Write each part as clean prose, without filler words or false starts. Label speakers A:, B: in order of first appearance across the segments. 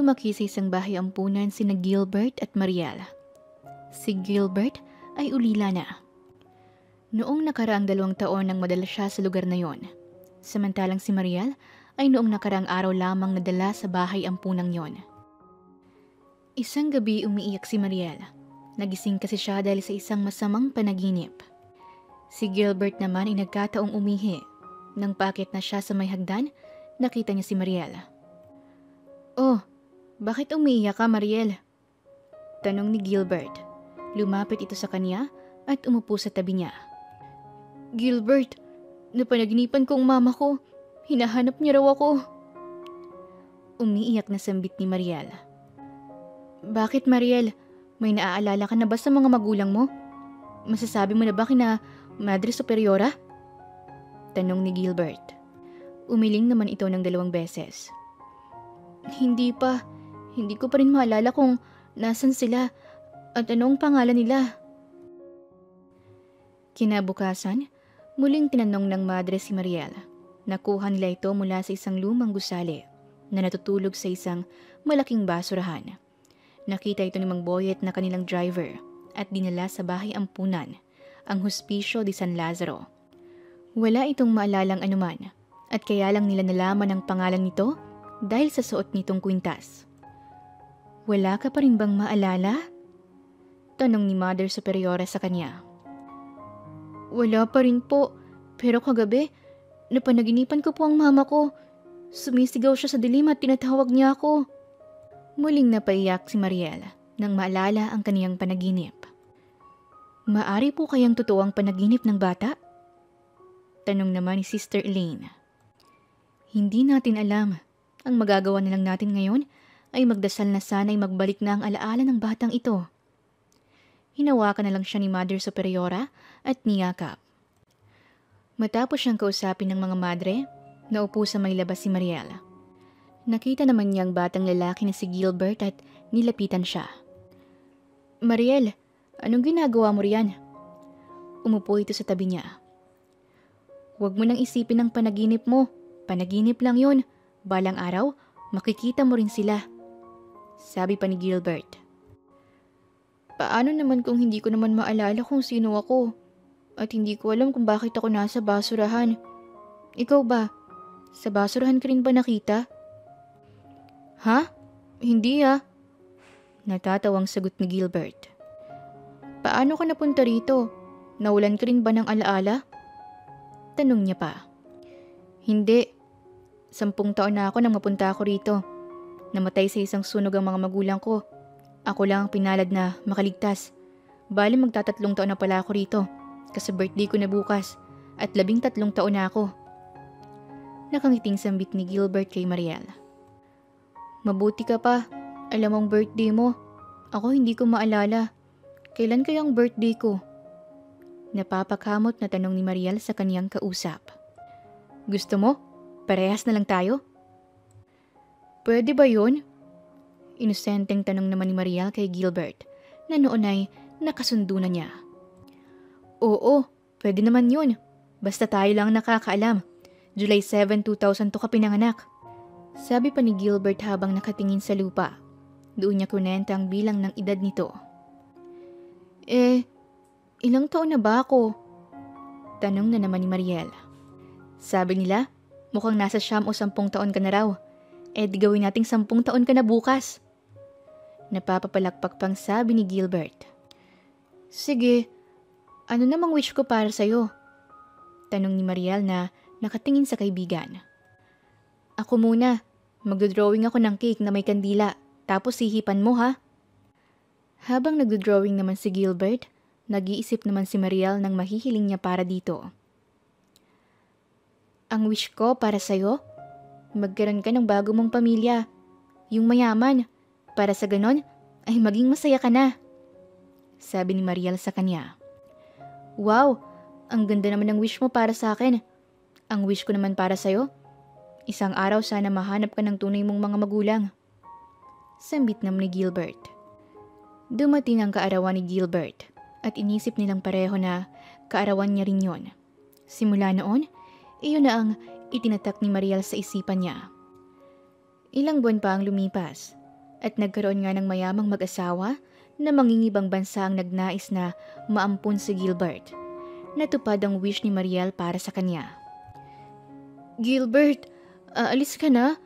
A: Lumaki sa isang bahay ampunan sina Gilbert at Mariel. Si Gilbert ay ulila na. Noong nakaraang 2 taon nang madala siya sa lugar na yon. Samantalang si Mariel ay noong nakaraang araw lamang nadala sa bahay ampunang yon. Isang gabi umiiyak si Mariel. Nagising kasi siya dahil sa isang masamang panaginip. Si Gilbert naman ay nagkataong umihi. Nang paakit na siya sa may hagdan, nakita niya si Mariel. "Oh, bakit umiiyak ka, Mariel?" Tanong ni Gilbert. Lumapit ito sa kanya at umupo sa tabi niya. "Gilbert, napanaginipan ko ang mama ko. Hinahanap niya raw ako." Umiiyak na sambit ni Mariel. "Bakit, Mariel? May naaalala ka na ba sa mga magulang mo? Masasabi mo na ba kina Madre Superiora?" Tanong ni Gilbert. Umiling naman ito ng 2 beses. "Hindi pa. Hindi ko pa rin maalala kung nasan sila at anong pangalan nila." Kinabukasan, muling tinanong ng madre si Mariel. Nakuha nila ito mula sa isang lumang gusali na natutulog sa isang malaking basurahan. Nakita ito ni Mang Boyet na kanilang driver at dinala sa bahay ampunan, ang Hospicio de San Lazaro. Wala itong maalalang anuman at kaya lang nila nalaman ang pangalan nito dahil sa suot nitong kwintas. "Wala ka pa rin bang maalala?" Tanong ni Mother Superiora sa kanya. "Wala pa rin po, pero kagabi, napanaginipan ko po ang mama ko. Sumisigaw siya sa dilim at tinatawag niya ako." Muling napaiyak si Mariel nang maalala ang kaniyang panaginip. "Maari po kayang totoo ang panaginip ng bata?" Tanong naman ni Sister Elaine. "Hindi natin alam. Ang magagawa na lang natin ngayon ay magdasal na sana'y magbalik na ang alaala ng batang ito." Hinawakan na lang siya ni Mother Superiora at niyakap. Matapos siyang kausapin ng mga madre, naupo sa may labas si Mariel. Nakita naman niya ang batang lalaki na si Gilbert at nilapitan siya. "Mariel, anong ginagawa mo riyan?" Umupo ito sa tabi niya. "Huwag mo nang isipin ang panaginip mo. Panaginip lang yun. Balang araw, makikita mo rin sila." Sabi pa ni Gilbert. "Paano naman kung hindi ko naman maalala kung sino ako? At hindi ko alam kung bakit ako nasa basurahan. Ikaw ba? Sa basurahan ka rin ba nakita?" "Ha? Hindi ah." Natatawang sagot ni Gilbert. "Paano ka napunta rito? Nawalan ka rin ba ng alaala?" Tanong niya pa. "Hindi. 10 taon na ako nang mapunta ako rito. Namatay sa isang sunog ang mga magulang ko. Ako lang ang pinalad na makaligtas. Bali magta3 taon na pala ako rito. Kasi birthday ko na bukas. At 13 taon na ako." Nakangiting sambit ni Gilbert kay Mariel. "Mabuti ka pa. Alam mong birthday mo. Ako hindi ko maalala. Kailan kayang birthday ko?" Napapakamot na tanong ni Mariel sa kaniyang kausap. "Gusto mo? Parehas na lang tayo?" "Pwede ba yun?" Inosenteng tanong naman ni Mariel kay Gilbert na noon ay nakasundo na niya. "Oo, pwede naman yun. Basta tayo lang nakakaalam. July 7, 2002 ka pinanganak." Sabi pa ni Gilbert habang nakatingin sa lupa. Doon niya kunenta ang bilang ng edad nito. Ilang taon na ba ako?" Tanong na naman ni Mariel. "Sabi nila, mukhang nasa 9 o 10 taon ka na raw. Di gawin nating 10 taon ka na bukas." Napapapalakpak pang sabi ni Gilbert. "Sige, ano namang wish ko para sa'yo?" Tanong ni Mariel na nakatingin sa kaibigan. "Ako muna. Magdodrawing ako ng cake na may kandila. Tapos hihipan mo ha?" Habang nagdodrawing naman si Gilbert, nag-iisip naman si Mariel ng mahihiling niya para dito. "Ang wish ko para sa'yo? Magkaroon ka ng bago mong pamilya. Yung mayaman. Para sa ganon, ay maging masaya ka na." Sabi ni Mariel sa kanya. "Wow, ang ganda naman ng wish mo para sa akin. Ang wish ko naman para sa'yo, isang araw sana mahanap ka ng tunay mong mga magulang." Sambit naman ni Gilbert. Dumating ang kaarawan ni Gilbert at inisip nilang pareho na kaarawan niya rin yon. Simula noon, iyon na ang itinatak ni Mariel sa isipan niya. Ilang buwan pa ang lumipas At nagkaroon nga ng mayamang mag-asawa na mangingibang bansa ang nagnais na maampun si Gilbert. Natupad ang wish ni Mariel para sa kanya. Gilbert, aalis ka na?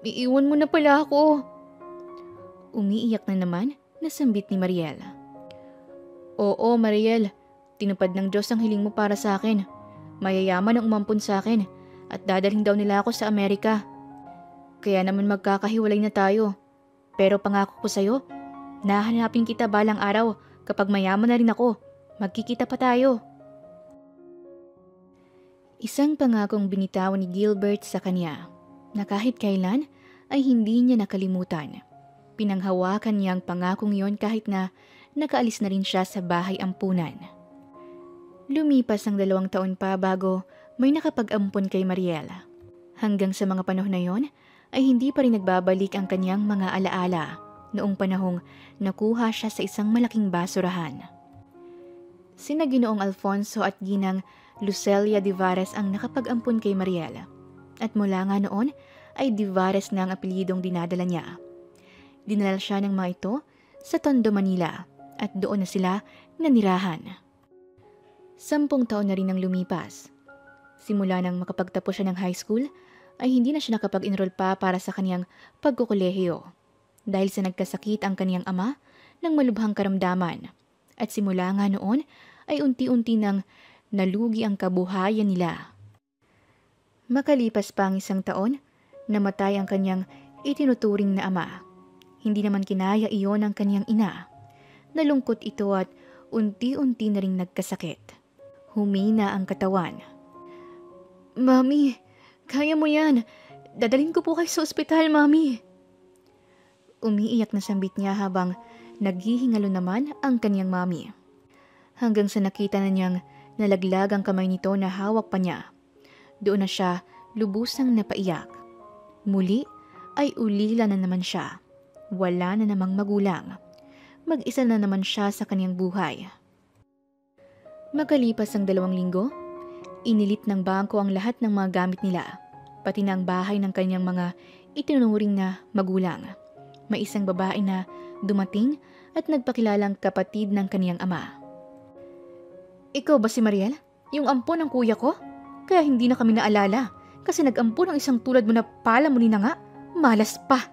A: Iiwan mo na pala ako. Umiiyak na naman na sambit ni Mariel. Oo, Mariel. Tinupad ng Diyos ang hiling mo para sa akin. Mayayaman ang umampun sa akin at dadalhin daw nila ako sa Amerika. Kaya naman magkakahiwalay na tayo. Pero pangako ko sa'yo, nahanapin kita balang araw kapag mayaman na rin ako. Magkikita pa tayo. Isang pangakong binitawan ni Gilbert sa kanya na kahit kailan ay hindi niya nakalimutan. Pinanghawakan niya ang pangakong yon kahit na nakaalis na rin siya sa bahay ampunan. Lumipas ang 2 taon pa bago may nakapag-ampon kay Mariela. Hanggang sa mga panahon na yon ay hindi pa rin nagbabalik ang kanyang mga alaala noong panahong nakuha siya sa isang malaking basurahan. Sina Ginoong Alfonso at Ginang Lucelia Divares ang nakapag-ampon kay Mariela. At mula nga noon ay Divares na ang apelyidong dinadala niya. Dinala siya ng mga ito sa Tondo, Manila at doon na sila nanirahan. 10 taon na rin ang lumipas. Simula nang makapagtapos siya ng high school ay hindi na siya nakapag-enroll pa para sa kaniyang pagkukolehiyo dahil sa nagkasakit ang kaniyang ama ng malubhang karamdaman at simula nga noon ay unti-unti nang nalugi ang kabuhayan nila. Makalipas pa ang 1 taon, namatay ang kanyang itinuturing na ama. Hindi naman kinaya iyon ng kaniyang ina. Nalungkot ito at unti-unti na ring nagkasakit. Humina ang katawan. Mami, kaya mo yan. Dadalhin ko po kayo sa ospital, Mami. Umiiyak na sambit niya habang naghihingalo naman ang kanyang mami. Hanggang sa nakita na niyang nalaglag ang kamay nito na hawak pa niya. Doon na siya lubusang napaiyak. Muli ay ulila na naman siya. Wala na namang magulang. Mag-isa na naman siya sa kanyang buhay. Makalipas ang 2 linggo, inilit ng bangko ang lahat ng mga gamit nila, pati na ang bahay ng kanyang mga itinuring na magulang. May isang babae na dumating at nagpakilalang kapatid ng kaniyang ama. Ikaw ba si Mariel? Yung ampon ng kuya ko? Kaya hindi na kami naalala kasi nag-ampon ang isang tulad mo na pala mo na nga. Malas pa.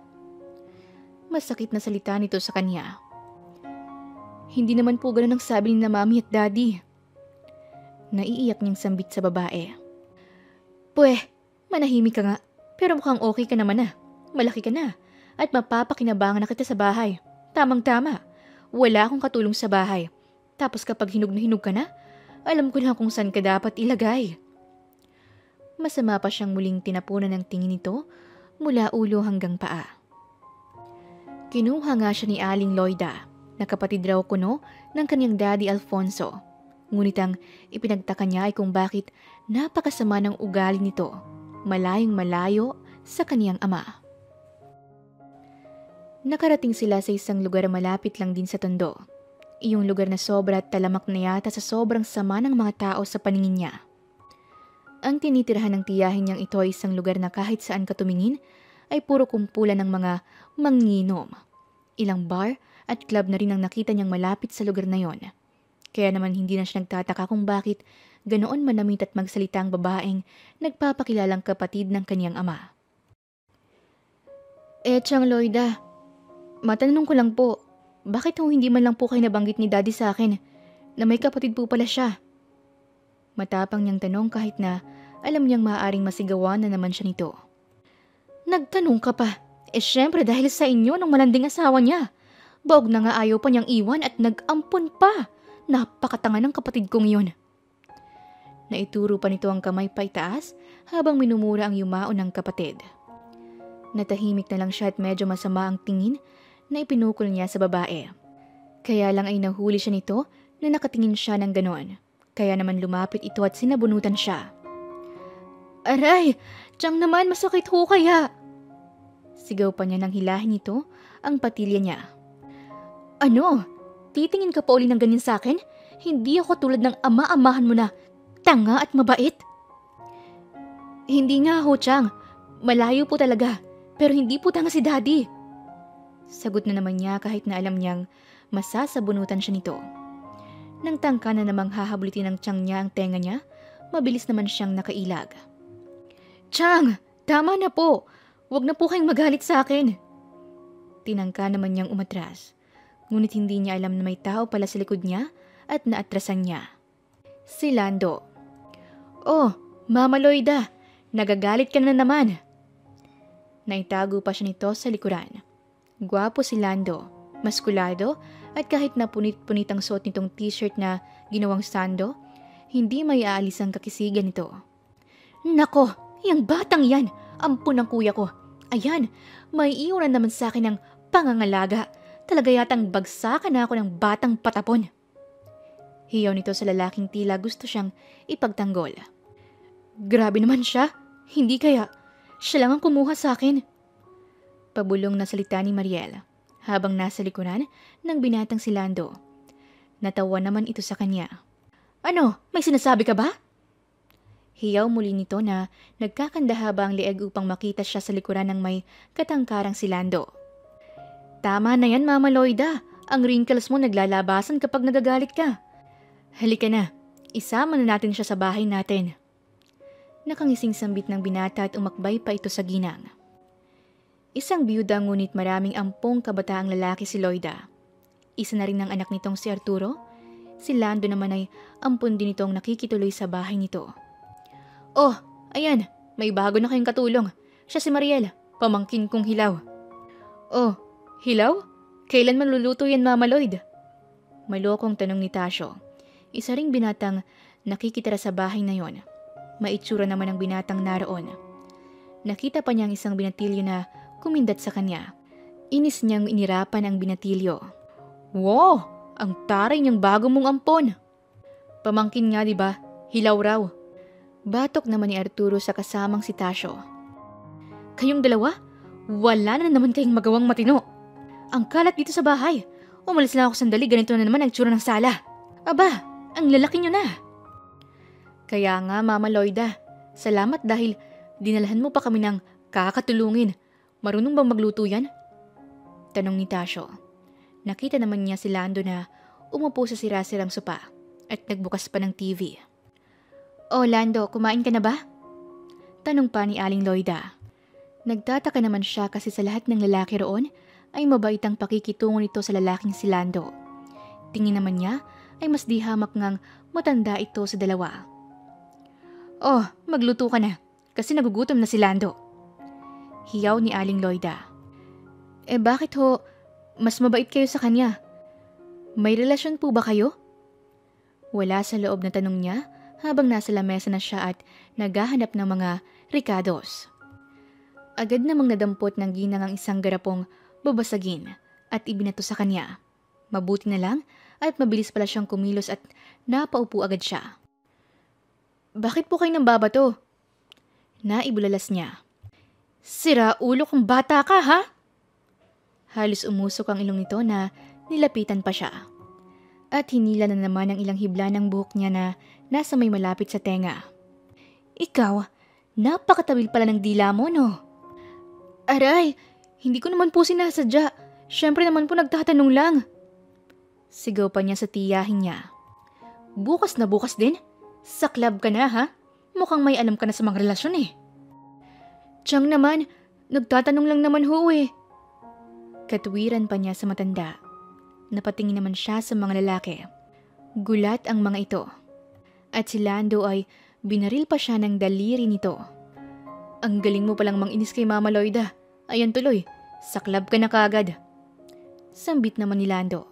A: Masakit na salita nito sa kanya. Hindi naman po ganun ang sabi ni na mami at daddy. Naiiyak niyang sambit sa babae. Pweh, manahimik ka nga. Pero mukhang okay ka naman na. Malaki ka na. At mapapakinabangan na kita sa bahay. Tamang-tama. Wala akong katulong sa bahay. Tapos kapag hinog na hinog ka na, alam ko na kung saan ka dapat ilagay. Masama pa siyang muling tinapunan ng tingin nito mula ulo hanggang paa. Kinuha nga siya ni Aling Loida na kapatid raw kuno ng kanyang daddy Alfonso. Ngunit ang ipinagtaka niya ay kung bakit napakasama ng ugali nito, malayong malayo sa kaniyang ama. Nakarating sila sa isang lugar malapit lang din sa Tondo. Iyong lugar na sobra at talamak na yata sa sobrang sama ng mga tao sa paningin niya. Ang tinitirahan ng tiyahin niyang ito ay isang lugar na kahit saan ka tumingin ay puro kumpulan ng mga manginom. Ilang bar at club na rin ang nakita niyang malapit sa lugar na yon. Kaya naman hindi na siya nagtataka kung bakit ganoon manamit at magsalita ang babaeng nagpapakilalang kapatid ng kaniyang ama. Chang Loida, matanong ko lang po, bakit hindi man lang po kayo nabanggit ni daddy sa akin na may kapatid po pala siya? Matapang niyang tanong kahit na alam niyang maaaring masigawan na naman siya nito. Nagtanong ka pa? Syempre dahil sa inyo ng malanding asawa niya. Baog na nga ayaw pa niyang iwan at nag-ampon pa. Napakatanga ng kapatid kong iyon. Naituro pa nito ang kamay pa itaas habang minumura ang yumao ng kapatid. Natahimik na lang siya at medyo masama ang tingin na ipinukol niya sa babae. Kaya lang ay nahuli siya nito na nakatingin siya ng ganon. Kaya naman lumapit ito at sinabunutan siya. Aray! Tiyang naman masakit ho kaya! Sigaw pa niya nang hilahin nito ang patilya niya. Ano? Titingin ka pa uli ng ganyan sa akin? Hindi ako tulad ng ama-amahan mo na tanga at mabait. Hindi nga ho, Chang. Malayo po talaga. Pero hindi po tanga si daddy. Sagot na naman niya kahit na alam niyang masasabunutan siya nito. Nang tangka na namang hahabulitin ng tiyang niya ang tenga niya, mabilis naman siyang nakailag. "Tiyang, tama na po! Huwag na po kayong magalit sa akin!" Tinangka naman niyang umatras. Ngunit hindi niya alam na may tao pala sa likod niya at naatrasan niya. Si Lando. "Oh, Mama Loida, nagagalit ka na naman!" Naitago pa siya nito sa likuran. Gwapo si Lando, maskulado, at kahit na punit-punit ang suot nitong t-shirt na ginawang sando, hindi may aalis ang kakisigan nito. "Nako, yung batang yan, ampun ng kuya ko. Ayan, may iuran naman sa akin ng pangangalaga. Talaga yatang bagsakan na ako ng batang patapon." Hiyaw nito sa lalaking tila gusto siyang ipagtanggol. "Grabe naman siya, hindi kaya siya lang ang kumuha sa akin." Pabulong na salita ni Mariel habang nasa likuran ng binatang si Lando. Natawa naman ito sa kanya. "Ano, may sinasabi ka ba?" Hiyaw muli nito na nagkakandahaba ang leeg upang makita siya sa likuran ng may katangkarang si Lando. "Tama na yan, Mama Loida. Ang wrinkles mo naglalabasan kapag nagagalit ka. Halika na, isama na natin siya sa bahay natin." Nakangising sambit ng binata at umakbay pa ito sa ginang. Isang biyuda ngunit maraming ampong kabataang lalaki si Loida. Isa na rin ng anak nitong si Arturo. Si Lando naman ay ampon din itong nakikituloy sa bahay nito. "Oh, ayan, may bago na kayong katulong. Siya si Mariel, pamangkin kong hilaw." "Oh, hilaw? Kailan maluluto yan, Mama Lloyd?" Malokong tanong ni Tasyo. Isa ring binatang nakikitira sa bahay na yon. Maitsura naman ang binatang naroon. Nakita pa niya ang isang binatilyo na kumindat sa kanya. Inis niyang inirapan ang binatilyo. "Wow! Ang taray niyang bago mong ampon." "Pamangkin nga, di ba? Hilaw raw." Batok naman ni Arturo sa kasamang si Tasyo. "Kayong dalawa? Wala na naman kayong magawang matino. Ang kalat dito sa bahay. Umalis lang ako sandali, ganito na naman ang tsura ng sala. Aba, ang lalaki niyo na." "Kaya nga, Mama Loida, salamat dahil dinalahan mo pa kami ng kakatulungin. Marunong bang magluto yan?" Tanong ni Tasyo. Nakita naman niya si Lando na umupo sa sirasirang sopa at nagbukas pa ng TV. "Oh Lando, kumain ka na ba?" Tanong pa ni Aling Loida. Nagtataka naman siya kasi sa lahat ng lalaki roon ay mabait ang pakikitungo nito sa lalaking si Lando. Tingin naman niya ay mas di hamak ngang matanda ito sa dalawa. "Oh, magluto ka na kasi nagugutom na si Lando." Hiyaw ni Aling Loida. Bakit ho, mas mabait kayo sa kanya? May relasyon po ba kayo?" Wala sa loob na tanong niya habang nasa lamesa na siya at naghahanap ng mga ricados. Agad namang nadampot ng ginang ang isang garapong babasagin at ibinato sa kanya. Mabuti na lang at mabilis pala siyang kumilos at napaupo agad siya. "Bakit po kayo nang babato?" Naibulalas niya. "Sira ulo kong bata ka, ha?" Halos umusok ang ilong nito na nilapitan pa siya. At hinila na naman ang ilang hibla ng buhok niya na nasa may malapit sa tenga. "Ikaw, napakatabil pala ng dila mo, no?" "Aray, hindi ko naman po sinasadya. Siyempre naman po nagtatanong lang." Sigaw pa niya sa tiyahin niya. "Bukas na bukas din? Sa club ka na, ha? Mukhang may alam ka na sa mga relasyon eh." "Tiyang naman, nagtatanong lang naman ho eh." Katwiran pa niya sa matanda. Napatingin naman siya sa mga lalaki. Gulat ang mga ito. At si Lando ay binaril pa siya ng daliri nito. "Ang galing mo palang manginis kay Mama Loida. Ayan tuloy, sa club ka na kaagad." Sambit naman ni Lando.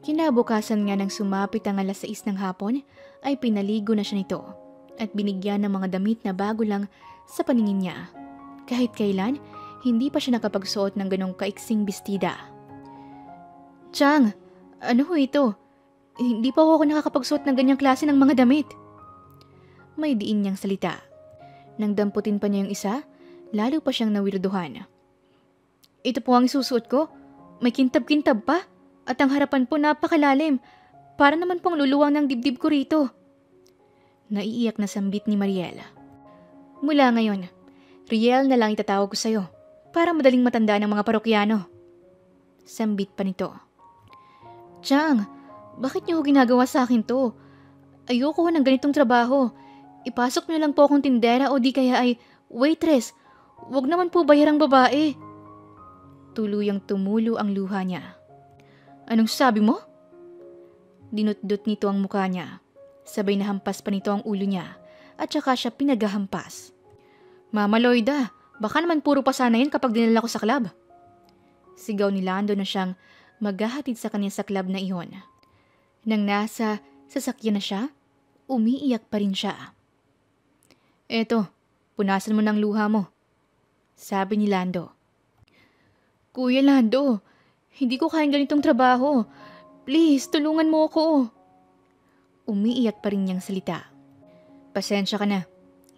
A: Kinabukasan nga ng sumapit ang 6:00 ng hapon ay pinaligo na siya nito at binigyan ng mga damit na bago lang sa paningin niya. Kahit kailan, hindi pa siya nakapagsuot ng ganong kaiksing bestida. "Tiyang, ano ho ito? Hindi pa ako nakakapagsuot ng ganyang klase ng mga damit." May diin niyang salita. Nang damputin pa niya yung isa, lalo pa siyang nawirduhan. "Ito po ang isusuot ko. May kintab-kintab pa. At ang harapan po napakalalim. Para naman pong luluwang ng dibdib ko rito." Naiiyak na sambit ni Mariel. "Mula ngayon, Riel na lang itatawag ko sa'yo. para madaling matanda ng mga parokyano. Sambit pa nito. Chang, bakit niyo ginagawa sa akin to? Ayoko ng ganitong trabaho. Ipasok niyo lang po akong tindera o di kaya ay waitress. Huwag naman po bayarang babae. Tuluyang tumulo ang luha niya. Anong sabi mo? Dinutdot nito ang mukha niya. Sabay na hampas pa nito ang ulo niya at saka siya pinagahampas. Mama Loida, baka naman puro pasana yan kapag dinala ko sa club. Sigaw ni Lando na siyang maghahatid sa kanya sa club na iyon. Nang nasa sasakyan na siya, umiiyak pa rin siya. Eto, punasan mo ng luha mo, sabi ni Lando. Kuya Lando, hindi ko kayang ganitong trabaho. Please, tulungan mo ako. Umiiyak pa rin niyang salita. Pasensya ka na,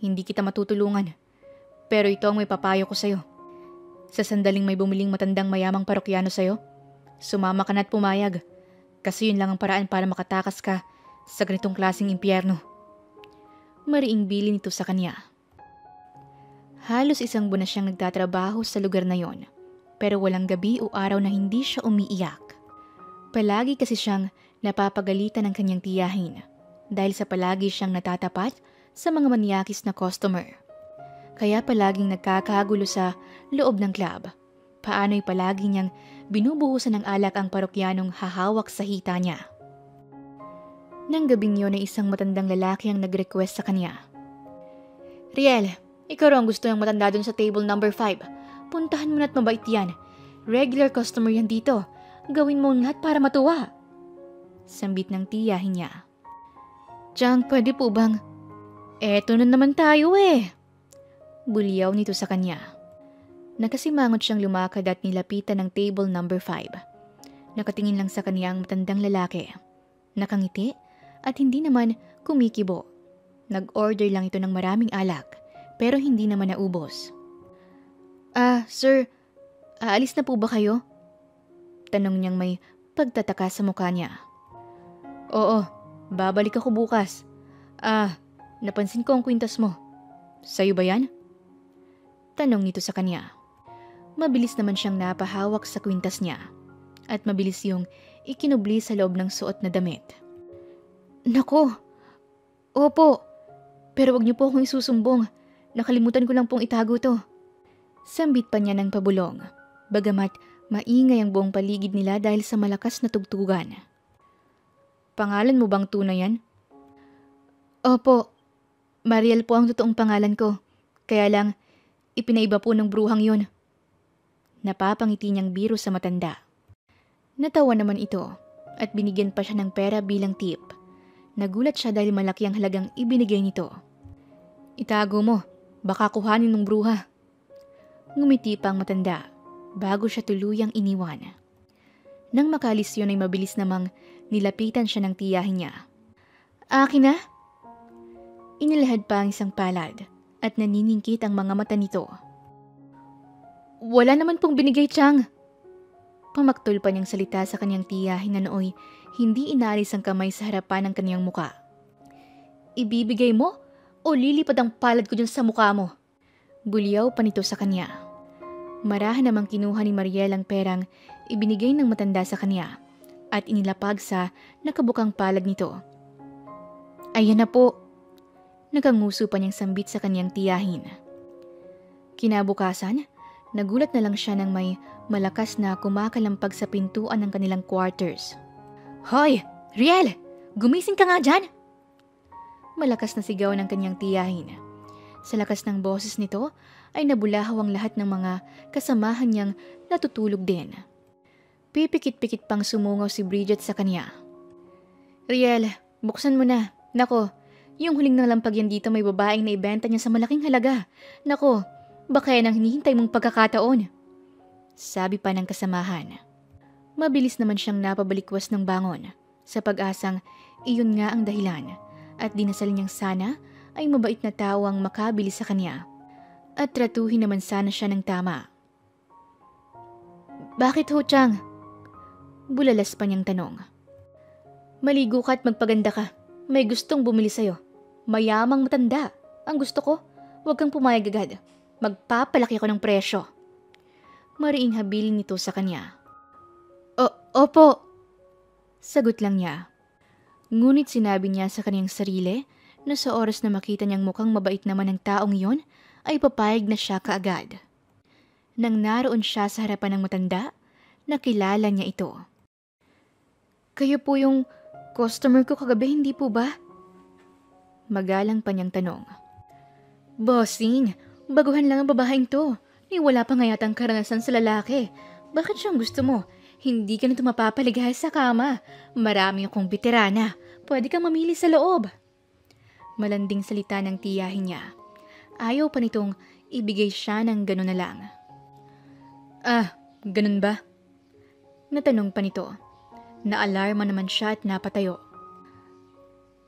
A: hindi kita matutulungan. Pero ito ang may papayo ko sa'yo. Sa sandaling may bumiling matandang mayamang parokyano sa'yo, sumama ka na at pumayag. Kasi yun lang ang paraan para makatakas ka sa ganitong klaseng impyerno. Mariing bilin ito sa kanya. Halos isang buwan na siyang nagtatrabaho sa lugar na yon. Pero walang gabi o araw na hindi siya umiiyak. Palagi kasi siyang napapagalitan ng kanyang tiyahin dahil sa palagi siyang natatapat sa mga manyakis na customer. Kaya palaging nagkakagulo sa loob ng club. Paano'y palagi niyang binubuhusan ng alak ang parokyanong hahawak sa hita niya. Nang gabing yun ay isang matandang lalaki ang nag-request sa kanya. Riel, ikaw raw ang gusto ng matanda dun sa table number 5. Puntahan mo na't mabait yan. Regular customer yan dito. Gawin mo lahat para matuwa. Sambit ng tiyahin niya. Chang, pwede po bang? Eto na naman tayo eh. Bulyaw nito sa kanya. Nakasimangot siyang lumakad at nilapitan ng table number 5. Nakatingin lang sa kanya ang matandang lalaki. Nakangiti at hindi naman kumikibo. Nag-order lang ito ng maraming alak pero hindi naman naubos. Sir, aalis na po ba kayo? Tanong niyang may pagtataka sa mukha niya. Oo, babalik ako bukas. Napansin ko ang kwintas mo. Sa'yo ba yan? Tanong nito sa kanya. Mabilis naman siyang napahawak sa kwintas niya at mabilis yung ikinubli sa loob ng suot na damit. Nako, opo, pero wag niyo po akong isusumbong. Nakalimutan ko lang pong itago to. Sambit pa niya ng pabulong, bagamat maingay ang buong paligid nila dahil sa malakas na tugtugan. Pangalan mo bang tunay yan? Opo, Mariel po ang totoong pangalan ko. Kaya lang, ipinaiba po ng bruhang yun. Napapangiti niyang biro sa matanda. Natawa naman ito at binigyan pa siya ng pera bilang tip. Nagulat siya dahil malaki ang halagang ibinigay nito. Itago mo, baka kuhanin ng bruha. Ngumiti pa ang matanda bago siya tuluyang iniwan. Nang makalis yun ay mabilis namang nilapitan siya ng tiyahin niya. Akin na? Inilahad pa ang isang palad at naniningkit ang mga mata nito. Wala naman pong binigay, Chang. Pamaktol pa niyang salita sa kanyang tiyahin na nooy hindi inaalis ang kamay sa harapan ng kanyang muka. Ibibigay mo o lilipad ang palad ko dyan sa muka mo? Bulyaw pa nito sa kanya. Marahan namang kinuha ni Mariel ang perang ibinigay ng matanda sa kanya at inilapag sa nakabukang palad nito. Ayan na po. Nakanguso pa niyang sambit sa kanyang tiyahin. Kinabukasan, nagulat na lang siya nang may malakas na kumakalampag sa pintuan ng kanilang quarters. Hoy! Riel! Gumising ka nga dyan! Malakas na sigaw ng kanyang tiyahin. Sa lakas ng boses nito ay nabulahaw ang lahat ng mga kasamahan niyang natutulog din. Pipikit-pikit pang sumungaw si Bridget sa kanya. Riel, buksan mo na. Nako, yung huling nalampag yan dito may babaeng naibenta niya sa malaking halaga. Nako, baka yan ang hinihintay mong pagkakataon. Sabi pa ng kasamahan. Mabilis naman siyang napabalikwas ng bangon sa pag-asang iyon nga ang dahilan at dinasal niyang sana ay mabait na tao ang makabili sa kanya at tratuhin naman sana siya ng tama. Bakit ho, Chang? Bulalas pa niyang tanong. Maligo ka at magpaganda ka. May gustong bumili sa'yo. Mayamang matanda. Ang gusto ko, huwag kang pumayag agad. Magpapalaki ako ng presyo. Mariing habilin nito sa kanya. Opo, sagot lang niya. Ngunit sinabi niya sa kanyang sarili na sa oras na makita niyang mukhang mabait naman ang taong iyon, ay papayag na siya kaagad. Nang naroon siya sa harapan ng matanda, nakilala niya ito. Kayo po yung customer ko kagabi, hindi po ba? Magalang pa niyang tanong. Bossing, baguhan lang ang babaeng to. Ni wala pa nga yatang karanasan sa lalaki. Bakit siyang gusto mo? Hindi ka nito mapapaligay sa kama. Marami akong veterana. Pwede kang mamili sa loob. Malanding salita ng tiyahin niya. Ayaw pa nitong ibigay siya ng gano'n na lang. Ganun ba? Natanong pa nito. Naalarma naman siya at napatayo.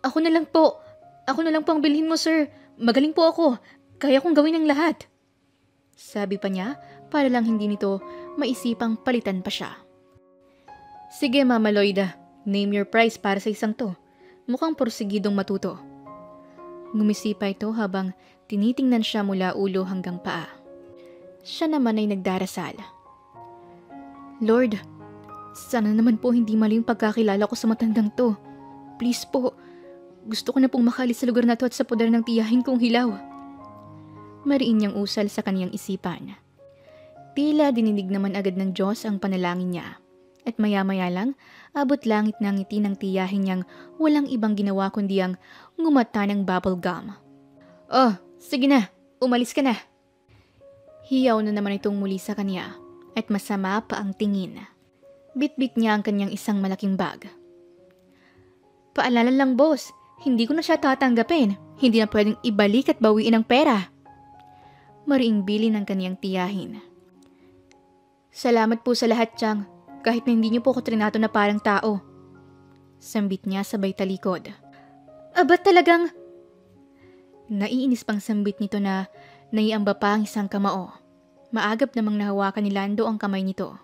A: Ako na lang po ang bilhin mo, sir. Magaling po ako. Kaya kong gawin ang lahat. Sabi pa niya para lang hindi nito maisipang palitan pa siya. Sige, Mama Loida. Name your price para sa isang to. Mukhang porsigidong matuto. Ngumisi pa ito habang tinitingnan siya mula ulo hanggang paa. Siya naman ay nagdarasal. Lord, sana naman po hindi mali yung pagkakilala ko sa matandang to. Please po, gusto ko na pong makalis sa lugar na to at sa poder ng tiyahin kong hilaw. Mariin niyang usal sa kaniyang isipan. Tila dininig naman agad ng Diyos ang panalangin niya. At maya-maya lang, abot langit na ngiti ng tiyahin niyang walang ibang ginawa kundi ang ngumata ng bubble gum. Oh, sige na, umalis ka na. Hiyaw na naman itong muli sa kanya at masama pa ang tingin. Bit-bit niya ang kanyang isang malaking bag. Paalala lang, boss, hindi ko na siya tatanggapin. Hindi na pwedeng ibalik at bawiin ang pera. Mariing bilin ng kaniyang tiyahin. Salamat po sa lahat, Chang. Kahit na hindi niyo po ako trinato na parang tao. Sambit niya sabay talikod. Aba talagang... Naiinis pang sambit nito na naiamba pa ang isang kamao. Maagap namang nahawakan ni Lando ang kamay nito.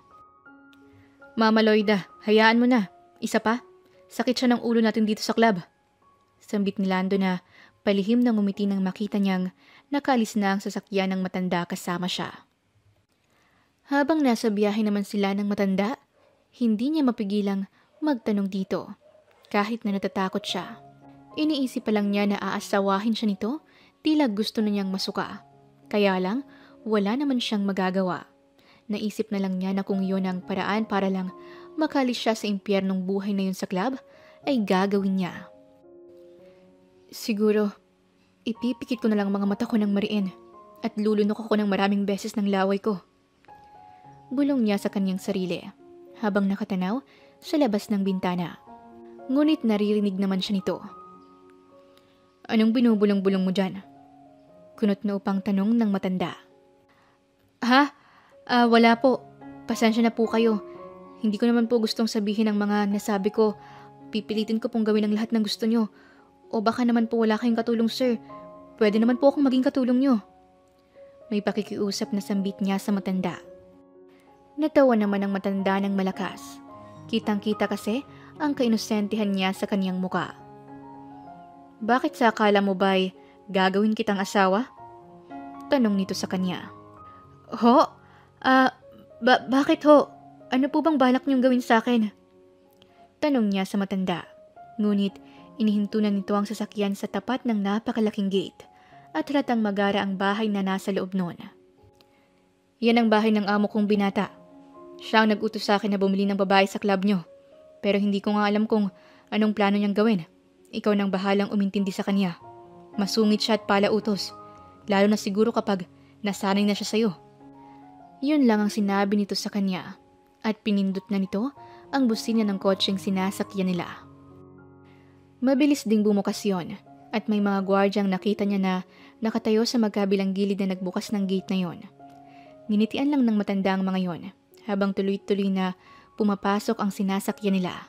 A: Mama Loida, hayaan mo na. Isa pa, sakit siya ng ulo natin dito sa club. Sambit ni Lando na palihim na ngumiti nang makita niyang nakaalis na ang sasakyan ng matanda kasama siya. Habang nasa biyahe naman sila ng matanda, hindi niya mapigilang magtanong dito. Kahit na natatakot siya. Iniisip pa lang niya na aasawahin siya nito, tila gusto na niyang masuka. Kaya lang, wala naman siyang magagawa. Naisip na lang niya na kung yun ang paraan para lang makalis siya sa impyernong buhay na yun sa club, ay gagawin niya. Siguro, ipipikit ko na lang mga mata ko ng mariin at lulunok ako ng maraming beses ng laway ko. Bulong niya sa kanyang sarili habang nakatanaw sa labas ng bintana. Ngunit naririnig naman siya nito. Anong binubulong-bulong mo dyan? Kunot na upang tanong ng matanda. Wala po. Pasensya na po kayo. Hindi ko naman po gustong sabihin ang mga nasabi ko. Pipilitin ko pong gawin ang lahat ng gusto nyo. O baka naman po wala kayong katulong, sir. Pwede naman po akong maging katulong nyo. May pakikiusap na sambit niya sa matanda. Natawa naman ang matanda ng malakas. Kitang-kita kasi ang kainosentihan niya sa kaniyang muka. Bakit sa akala mo ba'y gagawin kitang asawa? Tanong nito sa kanya. Ho? Bakit ho? Ano po bang balak niyong gawin sa akin? Tanong niya sa matanda. Ngunit inihinto na nito ang sasakyan sa tapat ng napakalaking gate at halatang magara ang bahay na nasa loob noon. Yan ang bahay ng amo kong binata. Siya ang nag-utos sa akin na bumili ng babae sa club nyo. Pero hindi ko nga alam kung anong plano niyang gawin. Ikaw nang bahalang umintindi sa kanya. Masungit siya at palautos. Lalo na siguro kapag nasanay na siya sa'yo. Yun lang ang sinabi nito sa kanya. At pinindot na nito ang busina ng kotseng sinasakyan nila. Mabilis ding bumukas yon. At may mga gwardyang nakita niya na nakatayo sa magkabilang gilid na nagbukas ng gate na yon. Nginitian lang ng matanda ang mga yon. Habang tuloy-tuloy na pumapasok ang sinasakyan nila.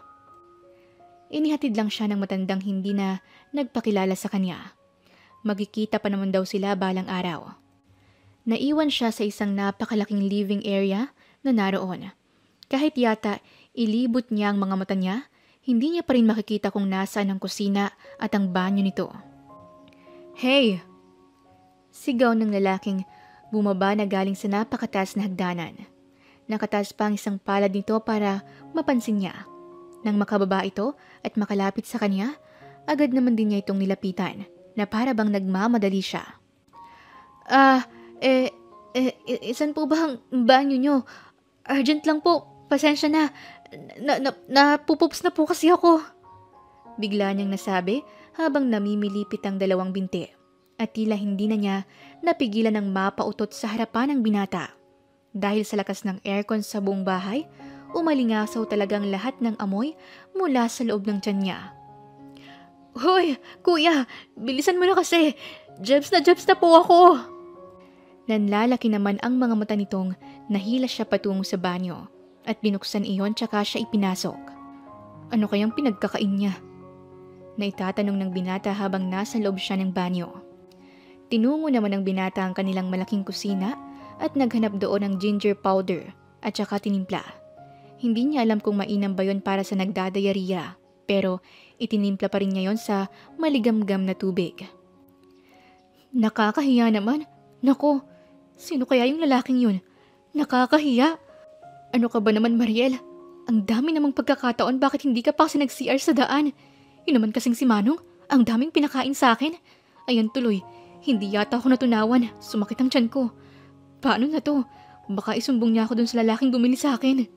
A: Inihatid lang siya ng matandang hindi na nagpakilala sa kanya. Magkikita pa naman daw sila balang araw. Naiwan siya sa isang napakalaking living area na naroon. Kahit yata ilibot niya ang mga mata niya, hindi niya pa rin makikita kung nasaan ang kusina at ang banyo nito. Hey! Sigaw ng lalaking bumaba na galing sa napakataas na hagdanan. Nakataas pa ang isang palad nito para mapansin niya. Nang makababa ito at makalapit sa kanya, agad naman din niya itong nilapitan na para bang nagmamadali siya. Isan po ba ang banyo nyo? Urgent lang po, pasensya na. Napupups na po kasi ako. Bigla niyang nasabi habang namimilipit ang dalawang binti at tila hindi na niya napigilan ng mapautot sa harapan ng binata. Dahil sa lakas ng aircon sa buong bahay, umalingasaw talagang lahat ng amoy mula sa loob ng tiyan niya. Hoy, kuya, bilisan mo na kasi. Jebs na po ako. Nanlalaki naman ang mga mata nitong nahila siya patungo sa banyo at binuksan iyon tsaka siya ipinasok. Ano kayang pinagkakain niya? Naitatanong ng binata habang nasa loob siya ng banyo. Tinungo naman ng binata ang kanilang malaking kusina at naghanap doon ng ginger powder at saka tinimpla. Hindi niya alam kung mainam ba yon para sa nagdadayariya, pero itinimpla pa rin niya yon sa maligamgam na tubig. Nakakahiya naman. Nako, sino kaya yung lalaking yun? Nakakahiya. Ano ka ba naman, Mariel? Ang dami namang pagkakataon bakit hindi ka pa kasi nag-CR sa daan. Yun naman kasing si Manong, ang daming pinakain sa akin. Ayan tuloy, hindi yata ako natunawan. Sumakit ang tiyan ko. Paano na to? Baka isumbong niya ako dun sa lalaking bumili sa akin.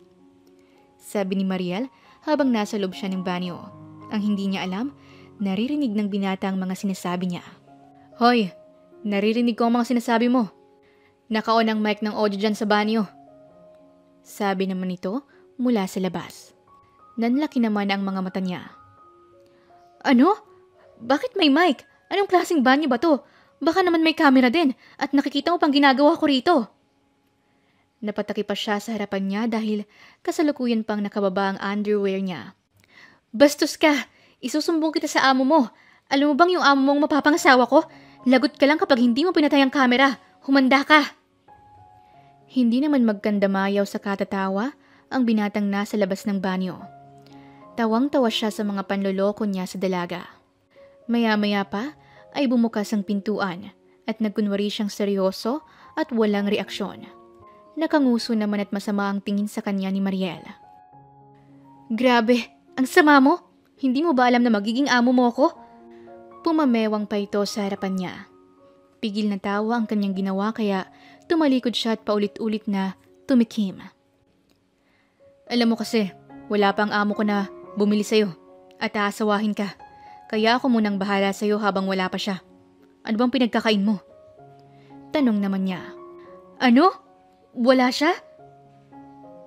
A: Sabi ni Mariel habang nasa loob siya ng banyo. Ang hindi niya alam, naririnig ng binata ang mga sinasabi niya. Hoy, naririnig ko ang mga sinasabi mo. Naka-on ang mic ng audio dyan sa banyo. Sabi naman ito mula sa labas. Nanlaki naman ang mga mata niya. Ano? Bakit may mic? Anong klaseng banyo ba to? Baka naman may camera din at nakikita mo pang ginagawa ko rito. Napataki pa siya sa harapan niya dahil kasalukuyan pang nakababa ang underwear niya. Bastos ka! Isusumbong kita sa amo mo. Alam mo bang yung amo mong mapapangasawa ko? Lagot ka lang kapag hindi mo pinatay ang camera. Humanda ka! Hindi naman magkandamayaw sa katatawa ang binatang nasa labas ng banyo. Tawang-tawa siya sa mga panloloko niya sa dalaga. Maya-maya pa ay bumukas ang pintuan at nagkunwari siyang seryoso at walang reaksyon. Nakanguso naman at masama ang tingin sa kanya ni Mariel. Grabe, ang sama mo! Hindi mo ba alam na magiging amo mo ako? Pumamewang pa ito sa harapan niya. Pigil na tawa ang kanyang ginawa kaya tumalikod siya at paulit-ulit na tumikim. Alam mo kasi, wala pang amo ko na bumili sa'yo at aasawahin ka. Kaya ako munang bahala sa'yo habang wala pa siya. Ano bang pinagkakain mo? Tanong naman niya. Ano? Wala siya?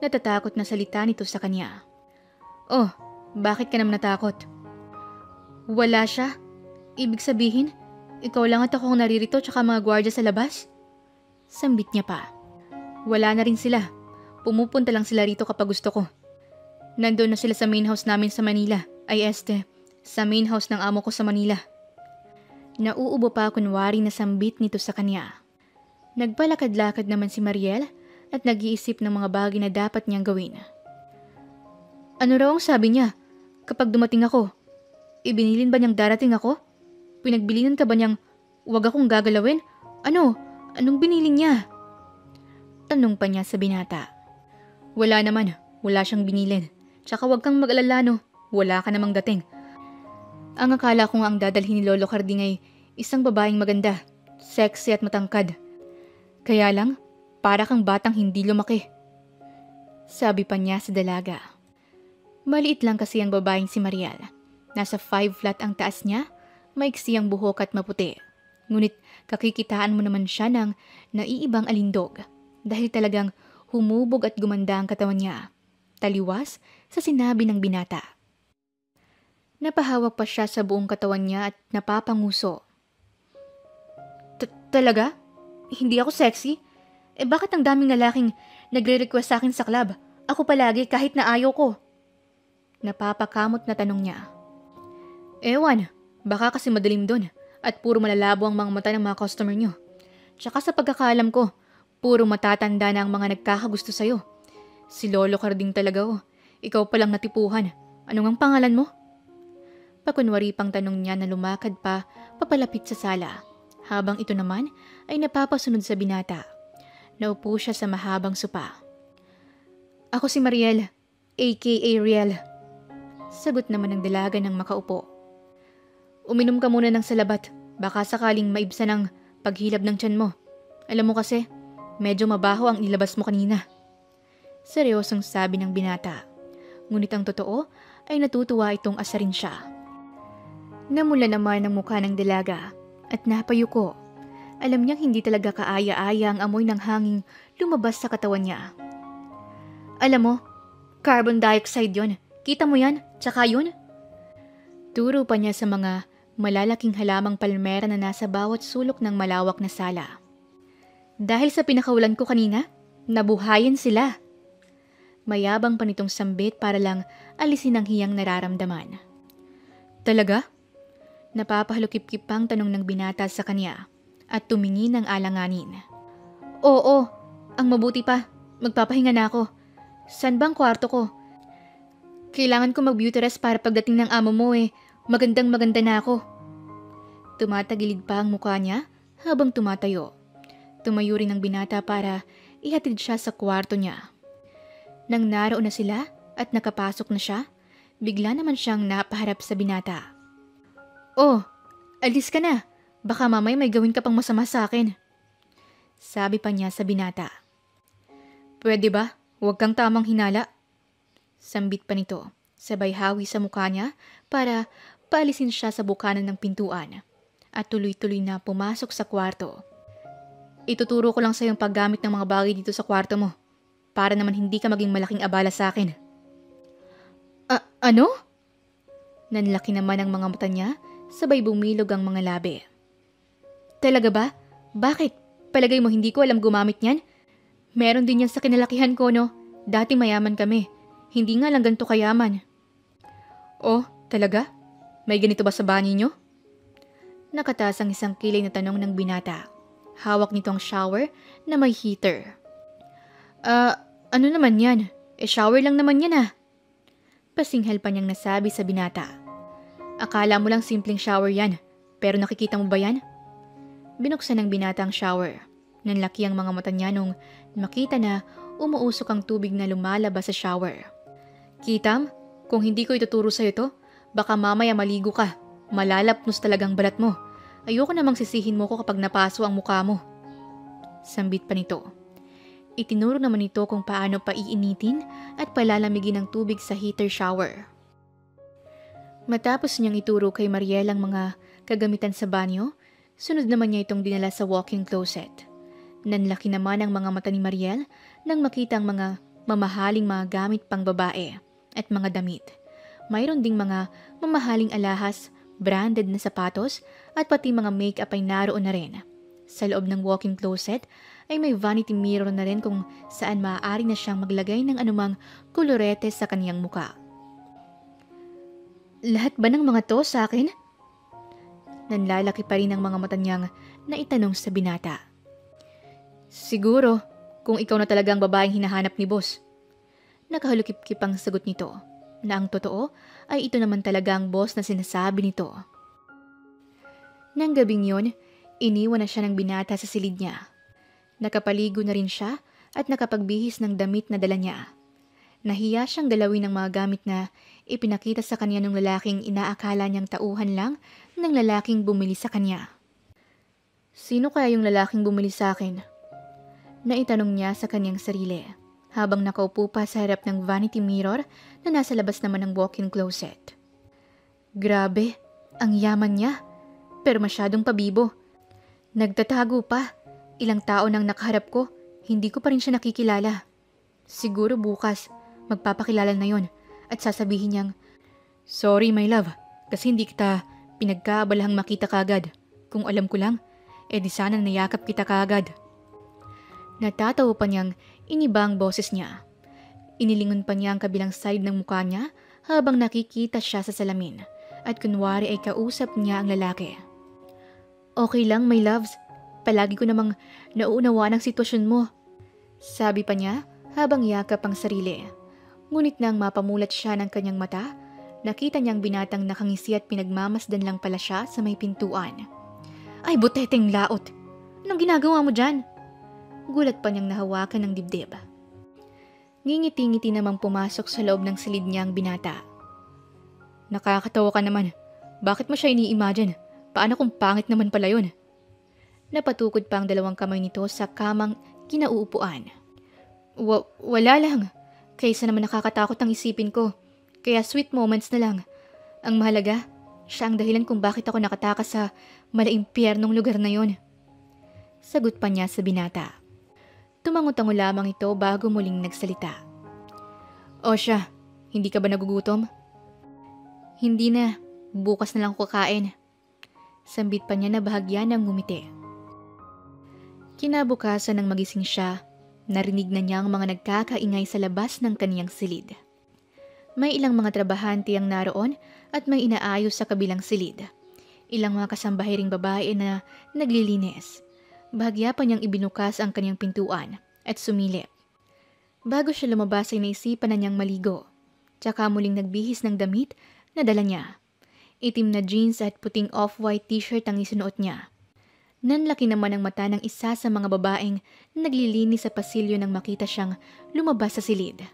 A: Natatakot na salita nito sa kanya. Oh, bakit ka naman natakot? Wala siya? Ibig sabihin, ikaw lang at ako ang naririto tsaka mga gwardiya sa labas? Sambit niya pa. Wala na rin sila. Pumupunta lang sila rito kapag gusto ko. Nandun na sila sa main house namin sa Manila. Sa main house ng amo ko sa Manila. Nauubo pa kunwari na sambit nito sa kanya. Nagpalakad-lakad naman si Mariel at nag-iisip ng mga bagay na dapat niyang gawin. Ano raw ang sabi niya? Kapag dumating ako, ibinilin ba niyang darating ako? Pinagbilinan ka ba niyang wag akong gagalawin? Ano? Anong binilin niya? Tanong pa niya sa binata. Wala naman. Wala siyang binilin. Tsaka wag kang mag-alala no. Wala ka namang dating. Ang akala ko nga ang dadalhin ni Lolo Carding ay isang babaeng maganda, sexy at matangkad. Kaya lang, para kang batang hindi lumaki. Sabi pa niya sa dalaga. Maliit lang kasi ang babaeng si Mariel. Nasa 5 flat ang taas niya, maiksi ang buhok at maputi. Ngunit kakikitaan mo naman siya ng naiibang alindog dahil talagang humubog at gumanda ang katawan niya. Taliwas sa sinabi ng binata. Napahawak pa siya sa buong katawan niya at napapanguso. Talaga? Hindi ako sexy? Bakit ang daming lalaking nagre-request sa akin sa club? Ako palagi kahit na ayaw ko. Napapakamot na tanong niya. Ewan, baka kasi madilim doon at puro malalabo ang mga mata ng mga customer niyo. Tsaka sa pagkakaalam ko, puro matatanda na ang mga nagkakagusto sa'yo. Si Lolo Carding talaga oh. Ikaw palang natipuhan. Ano ngang pangalan mo? Pakunwari pang tanong niya na lumakad pa papalapit sa sala. Habang ito naman ay napapasunod sa binata. Naupo siya sa mahabang sopa. Ako si Mariel, aka Riel. Sagot naman ng dalaga ng makaupo. Uminom ka muna ng salabat, baka sakaling maibsan ang paghilab ng tiyan mo. Alam mo kasi, medyo mabaho ang nilabas mo kanina. Seryosong sabi ng binata. Ngunit ang totoo ay natutuwa itong asarin siya. Namula naman ang mukha ng dalaga at napayuko. Alam niyang hindi talaga kaaya-aya ang amoy ng hanging lumabas sa katawan niya. Alam mo, carbon dioxide yon. Kita mo yan? Tsaka yun? Turo pa niya sa mga malalaking halamang palmera na nasa bawat sulok ng malawak na sala. Dahil sa pinakawalan ko kanina, nabuhayan sila. Mayabang pa nitong sambit para lang alisin ang hiyang nararamdaman. Talaga? Napapahalukip-kip pang tanong ng binata sa kanya at tumingin ng alanganin. Oo, ang mabuti pa, magpapahinga na ako. San bang kwarto ko? Kailangan ko mag-beauty rest para pagdating ng amo mo magandang maganda na ako. Tumatagilid pa ang mukha niya habang tumatayo. Tumayo rin ang binata para ihatid siya sa kwarto niya. Nang naroon na sila at nakapasok na siya, bigla naman siyang napaharap sa binata. Oh, alis ka na. Baka mamay may gawin ka pang masama sa akin. Sabi pa niya sa binata. Pwede ba? Huwag kang tamang hinala. Sambit pa nito, sabay hawi sa mukha niya para paalisin siya sa bukanan ng pintuan. At tuloy-tuloy na pumasok sa kwarto. Ituturo ko lang sa yung paggamit ng mga bagay dito sa kwarto mo. Para naman hindi ka maging malaking abala sa akin. Ano? Nanlaki naman ang mga mata niya, sabay bumilog ang mga labi. Talaga ba? Bakit? Palagay mo hindi ko alam gumamit niyan? Meron din yan sa kinalakihan ko, no? Dati mayaman kami. Hindi nga lang ganito kayaman. Oh, talaga? May ganito ba sa banyo niyo? Nakataas ang isang kilay na tanong ng binata. Hawak nito ang shower na may heater. Ano naman yan? Shower lang naman yan Pasinghal pa niyang nasabi sa binata. Akala mo lang simpleng shower yan, pero nakikita mo ba yan? Binuksan ng binata ang shower. Nanlaki ang mga mata niya nung makita na umuusok ang tubig na lumalabas sa shower. Kitam, kung hindi ko ituturo sa'yo to, baka mamaya maligo ka. Malalapnos talagang balat mo. Ayoko namang sisihin mo ko kapag napaso ang mukha mo. Sambit pa nito. Itinuro naman ito kung paano paiinitin at palalamigin ang tubig sa heater shower. Matapos niyang ituro kay Mariel ang mga kagamitan sa banyo, sunod naman niya itong dinala sa walk-in closet. Nanlaki naman ang mga mata ni Mariel nang makita ang mga mamahaling mga gamit pang babae at mga damit. Mayroon ding mga mamahaling alahas, branded na sapatos at pati mga make-up ay naroon na rin. Sa loob ng walk-in closet ay may vanity mirror na rin kung saan maaari na siyang maglagay ng anumang kolorete sa kaniyang muka. Lahat ba ng mga to sa akin? Nanlalaki pa rin ang mga mata niyang naitanong sa binata. Siguro, kung ikaw na talagang babaeng hinahanap ni boss. Nakahalukip-kip ang sagot nito, na ang totoo ay ito naman talaga ang boss na sinasabi nito. Nang gabing yun, iniwan na siya ng binata sa silid niya. Nakapaligo na rin siya at nakapagbihis ng damit na dala niya. Nahiya siyang galawin ng mga gamit na ipinakita sa kanya ng lalaking inaakala niyang tauhan lang ng lalaking bumili sa kanya. Sino kaya yung lalaking bumili sa akin? Naitanong niya sa kanyang sarili habang nakaupo pa sa harap ng vanity mirror na nasa labas naman ng walk-in closet. Grabe, ang yaman niya, pero masyadong pabibo. Nagtatago pa. Ilang tao nang nakaharap ko, hindi ko pa rin siya nakikilala. Siguro bukas, magpapakilala na yon at sasabihin niyang, sorry my love, kasi hindi kita pinagkaabalahang makita kagad. Kung alam ko lang, di sana nayakap kita kagad. Natatawa pa niyang iniba ang boses niya. Inilingon pa niya ang kabilang side ng mukha niya habang nakikita siya sa salamin at kunwari ay kausap niya ang lalaki. Okay lang my loves. Palagi ko namang nauunawaan ang sitwasyon mo. Sabi pa niya habang yakap ang sarili. Ngunit nang mapamulat siya ng kanyang mata, nakita niyang binatang nakangisi at pinagmamasdan lang pala siya sa may pintuan. Ay buteteng laot! Anong ginagawa mo dyan? Gulat pa niyang nahawakan ng dibdib. Ngingiti-ngiti namang pumasok sa loob ng silid niya ang binata. Nakakatawa ka naman. Bakit mo siya ini-imagine? Paano kung pangit naman pala yun? Napatukod pa ang dalawang kamay nito sa kamang kinauupuan. Wala lang. Kaysa naman nakakatakot ang isipin ko. Kaya sweet moments na lang. Ang mahalaga, siya ang dahilan kung bakit ako nakatakas sa malaimpyernong lugar na yon. Sagot pa niya sa binata. Tumango-tango lamang ito bago muling nagsalita. O siya, hindi ka ba nagugutom? Hindi na, bukas na lang ako kakain. Sambit pa niya na bahagya ng ngumiti. Kinabukasan ng magising siya, narinig na niya ang mga nagkakaingay sa labas ng kaniyang silid. May ilang mga trabahante ang naroon at may inaayos sa kabilang silid. Ilang mga kasambahay ring babae na naglilinis. Bahagya pa niyang ibinukas ang kaniyang pintuan at sumilip. Bago siya lumabas ay naisipan na niyang maligo. Tsaka muling nagbihis ng damit na dala niya. Itim na jeans at puting off-white t-shirt ang isunuot niya. Nanlaki naman ang mata ng isa sa mga babaeng naglilinis sa pasilyo nang makita siyang lumabas sa silid.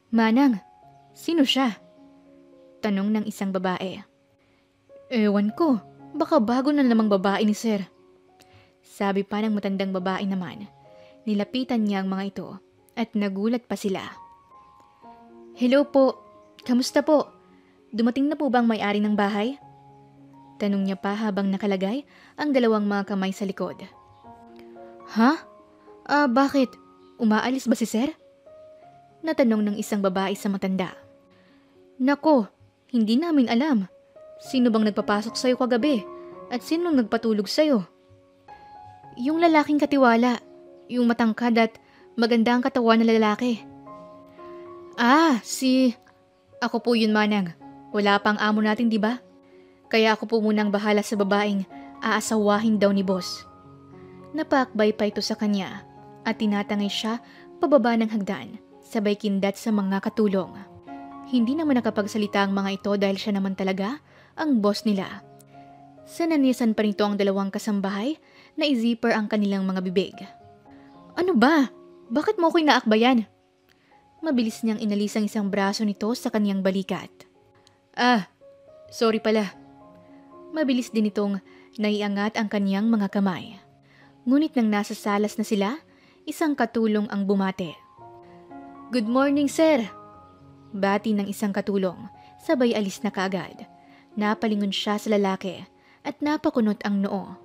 A: Manang, sino siya? Tanong ng isang babae. Ewan ko, baka bago na namang babae ni Sir. Sabi pa ng matandang babae naman. Nilapitan niya ang mga ito at nagulat pa sila. Hello po, kamusta po? Dumating na po bang may-ari ng bahay? Tanong niya pa habang nakalagay ang dalawang mga kamay sa likod. Ha? Bakit? Umaalis ba si Sir? Natanong ng isang babae sa matanda. Nako, hindi namin alam. Sino bang nagpapasok sa'yo kagabi? At sinong nagpatulog sa'yo? Yung lalaking katiwala, yung matangkad at maganda ang katawan na lalaki. Ako po yun, Manang. Wala pang amo natin, di ba? Kaya ako po munang bahala sa babaeng aasawahin daw ni boss. Napakbay pa ito sa kanya at tinatangay siya pababa ng hagdan, sabay kindat sa mga katulong. Hindi naman nakapagsalita ang mga ito dahil siya naman talaga ang boss nila. Sananisan pa nito ang dalawang kasambahay na i-zipper ang kanilang mga bibig. Ano ba? Bakit mo ko inaakbayan? Mabilis niyang inalis ang isang braso nito sa kaniyang balikat. Sorry pala. Mabilis din itong naiangat ang kaniyang mga kamay. Ngunit nang nasa salas na sila, isang katulong ang bumate. Good morning, sir! Bati ng isang katulong, sabay alis na kaagad. Napalingon siya sa lalaki at napakunot ang noo.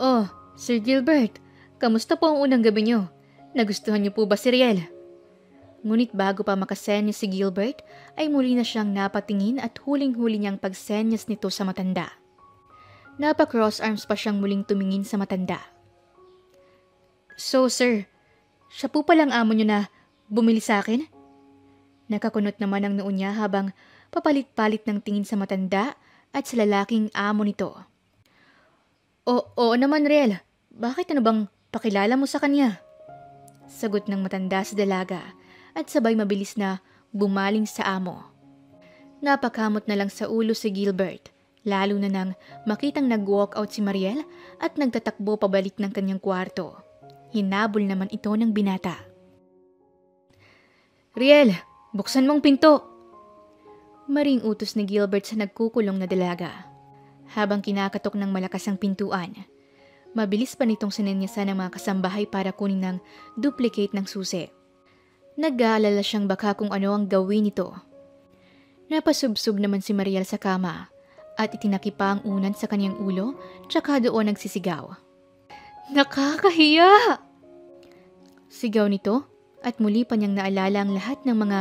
A: Oh, Sir Gilbert, kamusta po ang unang gabi niyo? Nagustuhan niyo po ba si Riel? Ngunit bago pa makasenyas si Gilbert, ay muli na siyang napatingin at huling-huli niyang pagsenyas nito sa matanda. Napa-cross arms pa siyang muling tumingin sa matanda. So sir, siya po palang amo niyo na bumili sa akin? Nakakunot naman ang noo niya habang papalit-palit ng tingin sa matanda at sa lalaking amo nito. Oo naman, Riel. Bakit ano bang pakilala mo sa kanya? Sagot ng matanda sa dalaga at sabay mabilis na bumaling sa amo. Napakamot na lang sa ulo si Gilbert, lalo na nang makitang nag-walk out si Mariel at nagtatakbo pabalik ng kanyang kwarto. Hinabol naman ito ng binata. Riel, buksan mong pinto! Maring utos ni Gilbert sa nagkukulong na dalaga. Habang kinakatok ng malakas ang pintuan, mabilis pa nitong sinenyasan ng mga kasambahay para kunin ng duplicate ng susi. Nag-aalala siyang baka kung ano ang gawin nito. Napasubsob naman si Mariel sa kama at itinaki pa ang unan sa kanyang ulo tsaka doon nagsisigaw. Nakakahiya! Sigaw nito at muli pa niyang naalala ang lahat ng mga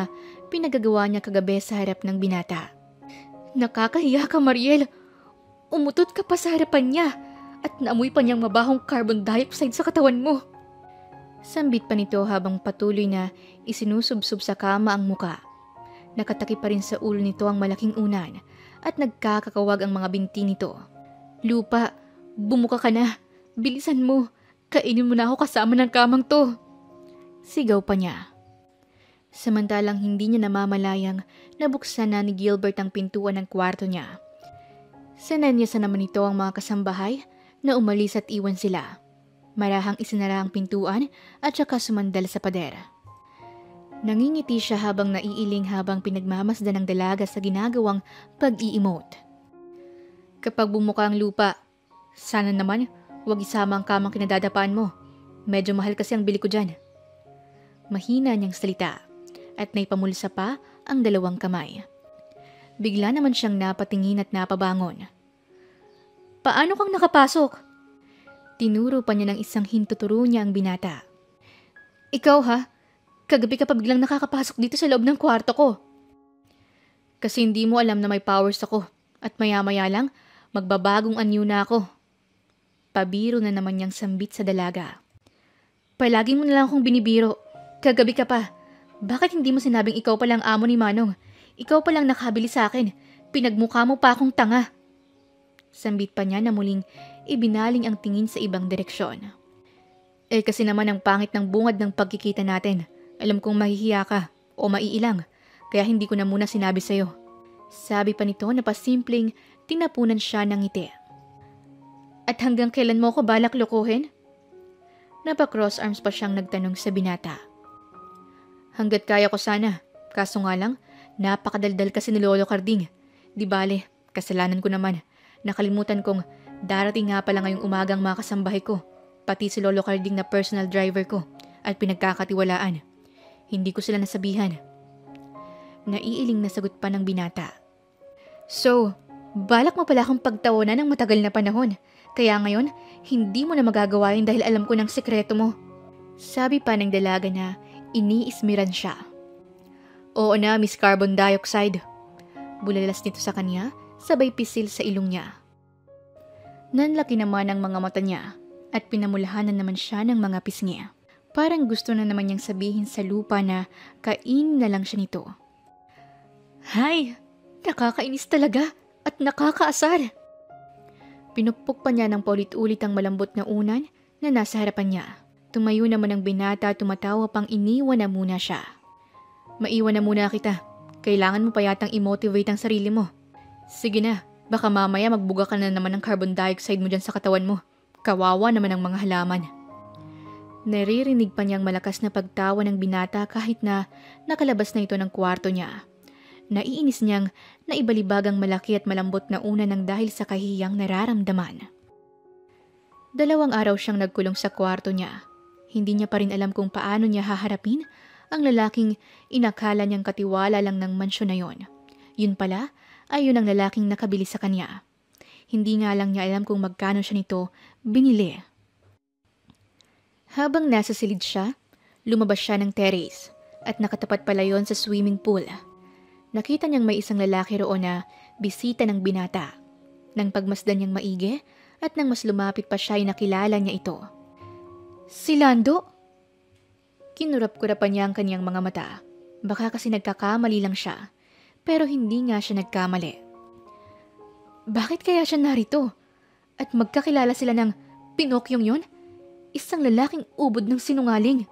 A: pinagagawa niya kagabi sa harap ng binata. Nakakahiya ka, Mariel! Umutot ka pa sa harapan niya at naamoy pa niyang mabahong carbon dioxide sa katawan mo. Sambit pa nito habang patuloy na isinusubsob sa kama ang muka. Nakataki pa rin sa ulo nito ang malaking unan at nagkakakawag ang mga binti nito. Lupa, bumuka ka na. Bilisan mo. Kainin mo na ako kasama ng kamang to. Sigaw pa niya. Samantalang hindi niya namamalayang nabuksan na ni Gilbert ang pintuan ng kwarto niya. Sinenyasan naman ito ang mga kasambahay na umalis at iwan sila. Marahang isinara ang pintuan at saka sumandal sa pader. Nangingiti siya habang naiiling habang pinagmamasdan ng dalaga sa ginagawang pag-i-emote. Kapag bumuka ang lupa, sana naman huwag isama ang kamang kinadadapaan mo. Medyo mahal kasi ang bili ko dyan. Mahina niyang salita at naipamulsa pa ang dalawang kamay. Bigla naman siyang napatingin at napabangon. Paano kang nakapasok? Tinuro pa niya ng isang hintuturo niya ang binata. Ikaw ha? Kagabi ka pa biglang nakakapasok dito sa loob ng kwarto ko. Kasi hindi mo alam na may powers ako at maya-maya lang magbabagong anyo na ako. Pabiro na naman niyang sambit sa dalaga. Palagi mo na lang akong binibiro. Kagabi ka pa. Bakit hindi mo sinabing ikaw palang amo ni Manong? Ikaw palang nakabili sa akin. Pinagmukha mo pa akong tanga. Sambit pa niya na muling ibinaling ang tingin sa ibang direksyon. Kasi naman ang pangit ng bungad ng pagkikita natin. Alam kong mahihiya ka o maiilang, kaya hindi ko na muna sinabi sa'yo. Sabi pa nito na pasimpleng tinapunan siya ng ngiti. At hanggang kailan mo ko balak lokohin? Napa-cross arms pa siyang nagtanong sa binata. Hanggat kaya ko sana, kaso nga lang, napakadaldal kasi ni Lolo Carding. Di bale, kasalanan ko naman. Nakalimutan kong darating nga pala ngayong umagang mga kasambahay ko, pati si Lolo Carding na personal driver ko at pinagkakatiwalaan. Hindi ko sila nasabihan. Naiiling na sagot pa ng binata. So, balak mo pala akong pagtawanan ng matagal na panahon. Kaya ngayon, hindi mo na magagawa yun dahil alam ko ng sekreto mo. Sabi pa ng dalaga na iniismiran siya. Oo na, Miss Carbon Dioxide. Bulalas nito sa kanya, sabay pisil sa ilong niya. Nanlaki naman ang mga mata niya at pinamulahanan naman siya ng mga pisngi. Parang gusto na naman niyang sabihin sa lupa na kain na lang siya nito. Hay, nakakainis talaga at nakakaasar. Pinukpok pa niya ng paulit-ulit ang malambot na unan na nasa harapan niya. Tumayo naman ang binata at tumatawa pang iniwan na muna siya. Maiwan na muna kita. Kailangan mo pa yatang i-motivate ang sarili mo. Sige na, baka mamaya magbuga ka na naman ng carbon dioxide mo dyan sa katawan mo. Kawawa naman ang mga halaman. Naririnig pa niyang malakas na pagtawa ng binata kahit na nakalabas na ito ng kwarto niya. Naiinis niyang naibalibag ang malaki at malambot na una ng dahil sa kahiyang nararamdaman. 2 araw siyang nagkulong sa kwarto niya. Hindi niya pa rin alam kung paano niya haharapin ang lalaking inakala niyang katiwala lang ng mansyon na yon. Yun pala ay yun ang lalaking nakabili sa kanya. Hindi nga lang niya alam kung magkano siya nito binili. Habang nasa silid siya, lumabas siya ng terrace at nakatapat pala yon sa swimming pool. Nakita niyang may isang lalaki roon na bisita ng binata. Nang pagmasdan niyang maigi at nang mas lumapit pa siya ay nakilala niya ito. Si Lando? Kinurap-kurapan niya ang kanyang mga mata. Baka kasi nagkakamali lang siya. Pero hindi nga siya nagkamali. Bakit kaya siya narito? At magkakilala sila ng Pinokyong yon? Isang lalaking ubod ng sinungaling.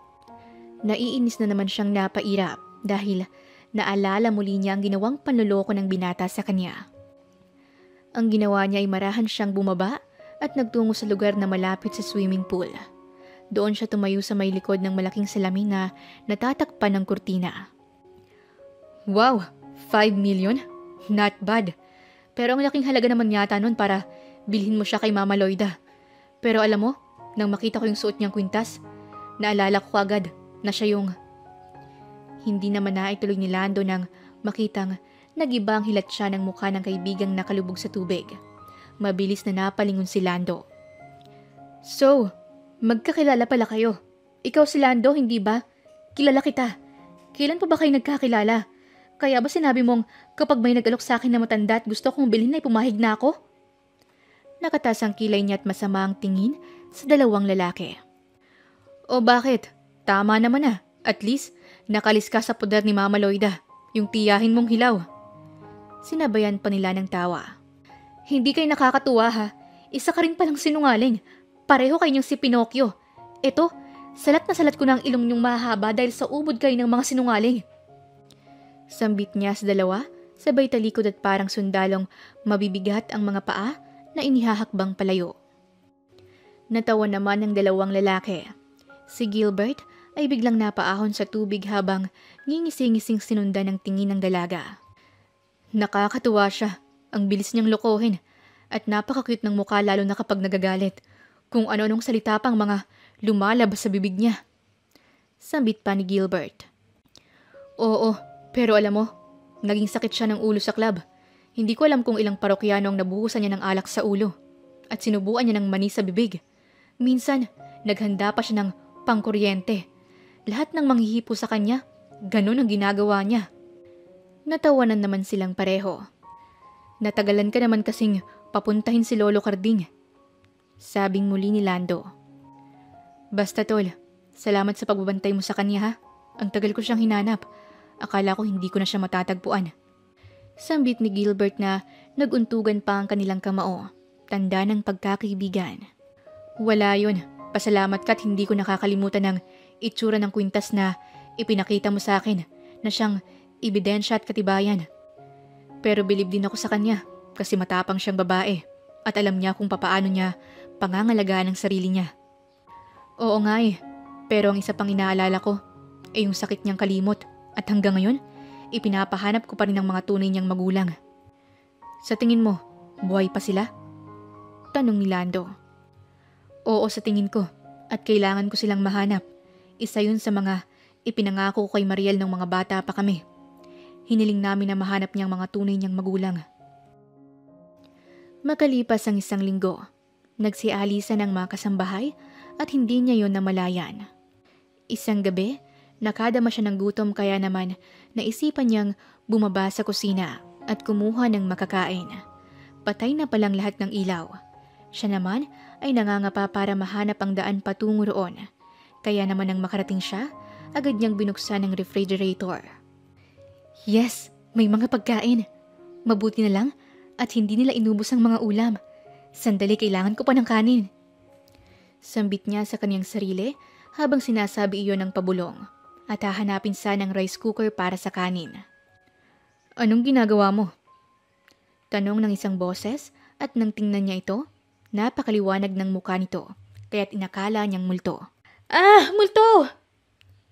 A: Naiinis na naman siyang napairap dahil naalala muli niya ang ginawang panloloko ng binata sa kanya. Ang ginawa niya ay marahan siyang bumaba at nagtungo sa lugar na malapit sa swimming pool. Doon siya tumayo sa may likod ng malaking salamin na natatakpan ng kurtina. Wow! 5 million? Not bad. Pero ang laking halaga naman yata nun para bilhin mo siya kay Mama Loida. Pero alam mo, nang makita ko yung suot niyang kwintas, naalala ko agad na siya yung... Hindi naman naituloy ni Lando nang makitang nag-iba ang hilat siya ng mukha ng kaibigang nakalubog sa tubig. Mabilis na napalingon si Lando. So, magkakilala pala kayo. Ikaw si Lando, hindi ba? Kilala kita. Kailan pa ba kayo nagkakilala? Kaya ba sinabi mong kapag may nag-alok sa akin na matanda at gusto kong bilhin ay pumahig na ako? Nakataas ang kilay niya at masama ang tingin sa 2 lalaki. O bakit? Tama naman na. At least, nakalis ka sa poder ni Mama Loida, yung tiyahin mong hilaw. Sinabayan pa nila ng tawa. Hindi kayo nakakatuwa ha. Isa ka rin palang sinungaling. Pareho kayong si Pinocchio. Eto, salat na salat ko na ang ilong niyong mahaba dahil sa ubod kayo ng mga sinungaling. Sambit niya sa 2, sabay talikod at parang sundalong mabibigat ang mga paa na inihahakbang palayo. Natawa naman ng dalawang lalaki. Si Gilbert ay biglang napaahon sa tubig habang ngingising-ngising sinundan ng tingin ng dalaga. Nakakatuwa siya. Ang bilis niyang lokohin. At napaka-cute ng mukha lalo na kapag nagagalit. Kung ano-anong salita pang mga lumalabas sa bibig niya. Sambit pa ni Gilbert. Oo, pero alam mo, naging sakit siya ng ulo sa club. Hindi ko alam kung ilang parokyano ang nabuhusan niya ng alak sa ulo. At sinubuan niya ng mani sa bibig. Minsan, naghanda pa siya ng pangkuryente. Lahat ng manghihipo sa kanya, ganun ang ginagawa niya. Natawanan naman silang pareho. Natagalan ka naman kasing papuntahin si Lolo Carding. Sabing muli ni Lando. Basta tol, salamat sa pagbabantay mo sa kanya ha. Ang tagal ko siyang hinanap. Akala ko hindi ko na siya matatagpuan. Sambit ni Gilbert na naguntugan pa ang kanilang kamao. Tanda ng pagkakaibigan. Wala yun. Pasalamat ka't hindi ko nakakalimutan ng itsura ng kwintas na ipinakita mo sa akin na siyang ebidensya at katibayan. Pero bilib din ako sa kanya kasi matapang siyang babae at alam niya kung papaano niya pangangalagaan ang sarili niya. Oo nga eh, pero ang isa pang inaalala ko ay yung sakit niyang kalimot at hanggang ngayon, ipinapahanap ko pa rin ang mga tunay niyang magulang. Sa tingin mo, buhay pa sila? Tanong ni Lando. Oo sa tingin ko at kailangan ko silang mahanap. Isa yun sa mga ipinangako ko kay Mariel nung mga bata pa kami. Hiniling namin na mahanap niyang mga tunay niyang magulang. Makalipas ang 1 linggo, nagsialisan ang mga kasambahay at hindi niya yon namalayan. Isang gabi, nakadama siya ng gutom kaya naman naisipan niyang bumaba sa kusina at kumuha ng makakain. Patay na palang lahat ng ilaw. Siya naman ay nangangapa para mahanap ang daan patungo roon. Kaya naman nang makarating siya, agad niyang binuksan ang refrigerator. Yes, may mga pagkain. Mabuti na lang at hindi nila inubos ang mga ulam. Sandali, kailangan ko pa ng kanin. Sambit niya sa kanyang sarili habang sinasabi iyon ng pabulong at hahanapin sana ng rice cooker para sa kanin. Anong ginagawa mo? Tanong ng isang boses at nang tingnan niya ito, napakaliwanag ng mukha nito kaya't inakala niyang multo. Ah! Multo!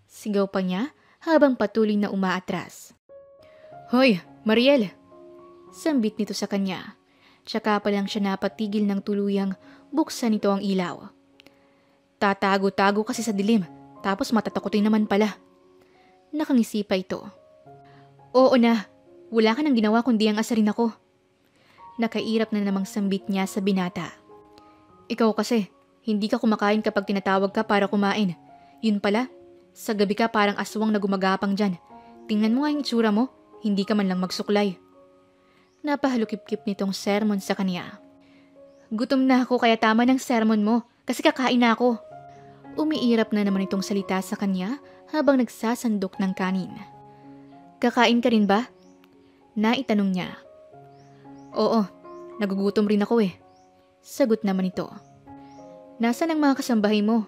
A: Sigaw pa niya habang patuloy na umaatras. Hoy, Mariel! Sambit nito sa kanya. Tsaka pa lang siya napatigil ng tuluyang buksan nito ang ilaw. Tatago-tago kasi sa dilim, tapos matatakotin naman pala. Nakangisi pa ito. Oo na, wala ka nang ginawa kundi ang asarin ako. Nakairap na namang sambit niya sa binata. Ikaw kasi, hindi ka kumakain kapag tinatawag ka para kumain. Yun pala, sa gabi ka parang aswang na gumagapang dyan. Tingnan mo nga yung itsura mo, hindi ka man lang magsuklay. Napahalukip-kip nitong sermon sa kanya. Gutom na ako kaya tama ng sermon mo kasi kakain na ako. Umiirap na naman itong salita sa kanya habang nagsasandok ng kanin. Kakain ka rin ba? Naitanong niya. Oo, nagugutom rin ako eh. Sagot naman ito. Nasaan ang mga kasambahay mo?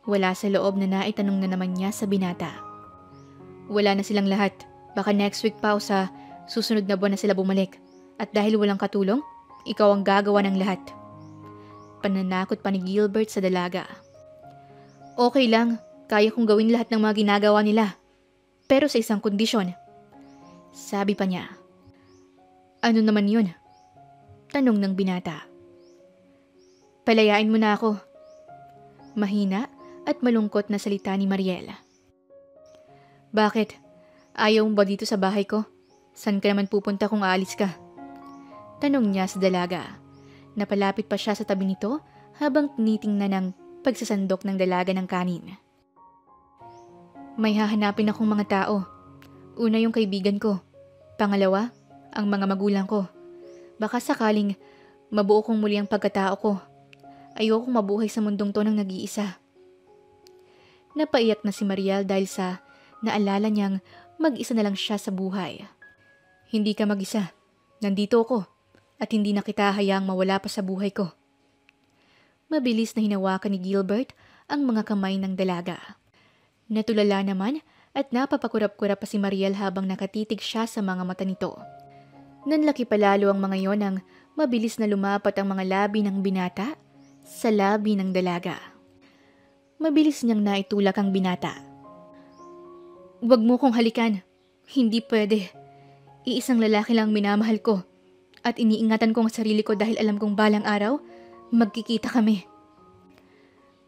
A: Wala sa loob na naitanong na naman niya sa binata. Wala na silang lahat. Baka next week pa o sa susunod na buwan na sila bumalik. At dahil walang katulong, ikaw ang gagawa ng lahat. Pananakot pa ni Gilbert sa dalaga. Okay lang, kaya kong gawin lahat ng mga ginagawa nila. Pero sa isang kondisyon. Sabi pa niya. Ano naman yun? Tanong ng binata. Palayain mo na ako. Mahina at malungkot na salita ni Mariel. Bakit? Ayaw mo ba dito sa bahay ko? San ka naman pupunta kung aalis ka? Tanong niya sa dalaga. Napalapit pa siya sa tabi nito habang tinitingnan ng pagsasandok ng dalaga ng kanin. May hahanapin akong mga tao. Una yung kaibigan ko. Pangalawa, ang mga magulang ko. Baka sakaling mabuo kong muli ang pagkatao ko. Ayokong mabuhay sa mundong to ng nag-iisa. Napaiyak na si Mariel dahil sa naalala niyang mag-isa na lang siya sa buhay. Hindi ka mag-isa. Nandito ako at hindi na kita hayaang mawala pa sa buhay ko. Mabilis na hinawakan ni Gilbert ang mga kamay ng dalaga. Natulala naman at napapakurap-kurap pa si Mariel habang nakatitig siya sa mga mata nito. Nanlaki palalo ang mga yon nang mabilis na lumapat ang mga labi ng binata sa labi ng dalaga. Mabilis niyang naitulak ang binata. "Huwag mo kong halikan. Hindi pwede. Iisang lalaki lang minamahal ko at iniingatan ko ang sarili ko dahil alam kong balang araw, magkikita kami."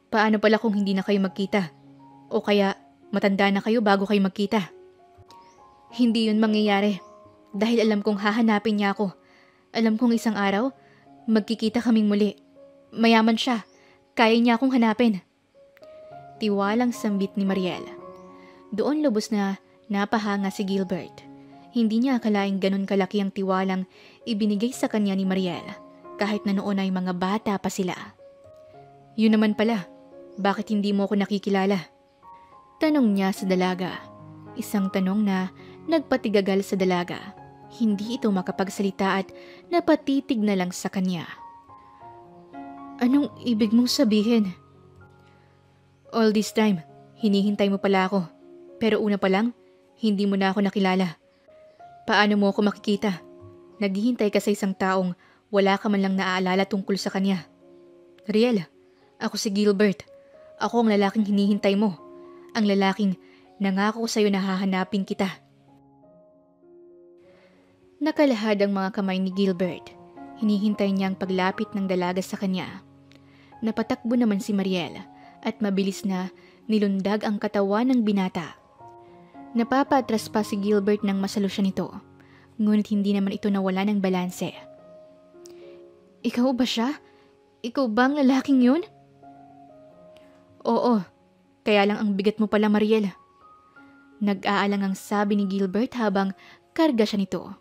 A: "Paano pala kung hindi na kayo magkita? O kaya matanda na kayo bago kayo magkita?" "Hindi yun mangyayari dahil alam kong hahanapin niya ako. Alam kong isang araw, magkikita kaming muli. Mayaman siya. Kaya niya akong hanapin." Tiwalang sambit ni Mariel. Doon lubos na napahanga si Gilbert. Hindi niya akalaing ganun kalaki ang tiwalang ibinigay sa kanya ni Mariel, kahit na noon ay mga bata pa sila. "Yun naman pala, bakit hindi mo ako nakikilala?" Tanong niya sa dalaga. Isang tanong na nagpatigagal sa dalaga. Hindi ito makapagsalita at napatitig na lang sa kanya. "Anong ibig mong sabihin?" "All this time, hinihintay mo pala ako. Pero una pa lang, hindi mo na ako nakilala. Paano mo ako makikita? Naghihintay ka sa isang taong wala ka man lang naaalala tungkol sa kanya." "Riel, ako si Gilbert. Ako ang lalaking hinihintay mo. Ang lalaking nangako sa'yo na hahanapin kita." Nakalahad ang mga kamay ni Gilbert. Hinihintay niya ang paglapit ng dalaga sa kanya. Napatakbo naman si Mariel at mabilis na nilundag ang katawan ng binata. Napapatras pa si Gilbert nang masalo siya nito, ngunit hindi naman ito nawala ng balanse. "Ikaw ba siya? Ikaw ba ang lalaking yun?" "Oo, kaya lang ang bigat mo pala, Mariel." Nag-aalang ang sabi ni Gilbert habang karga siya nito.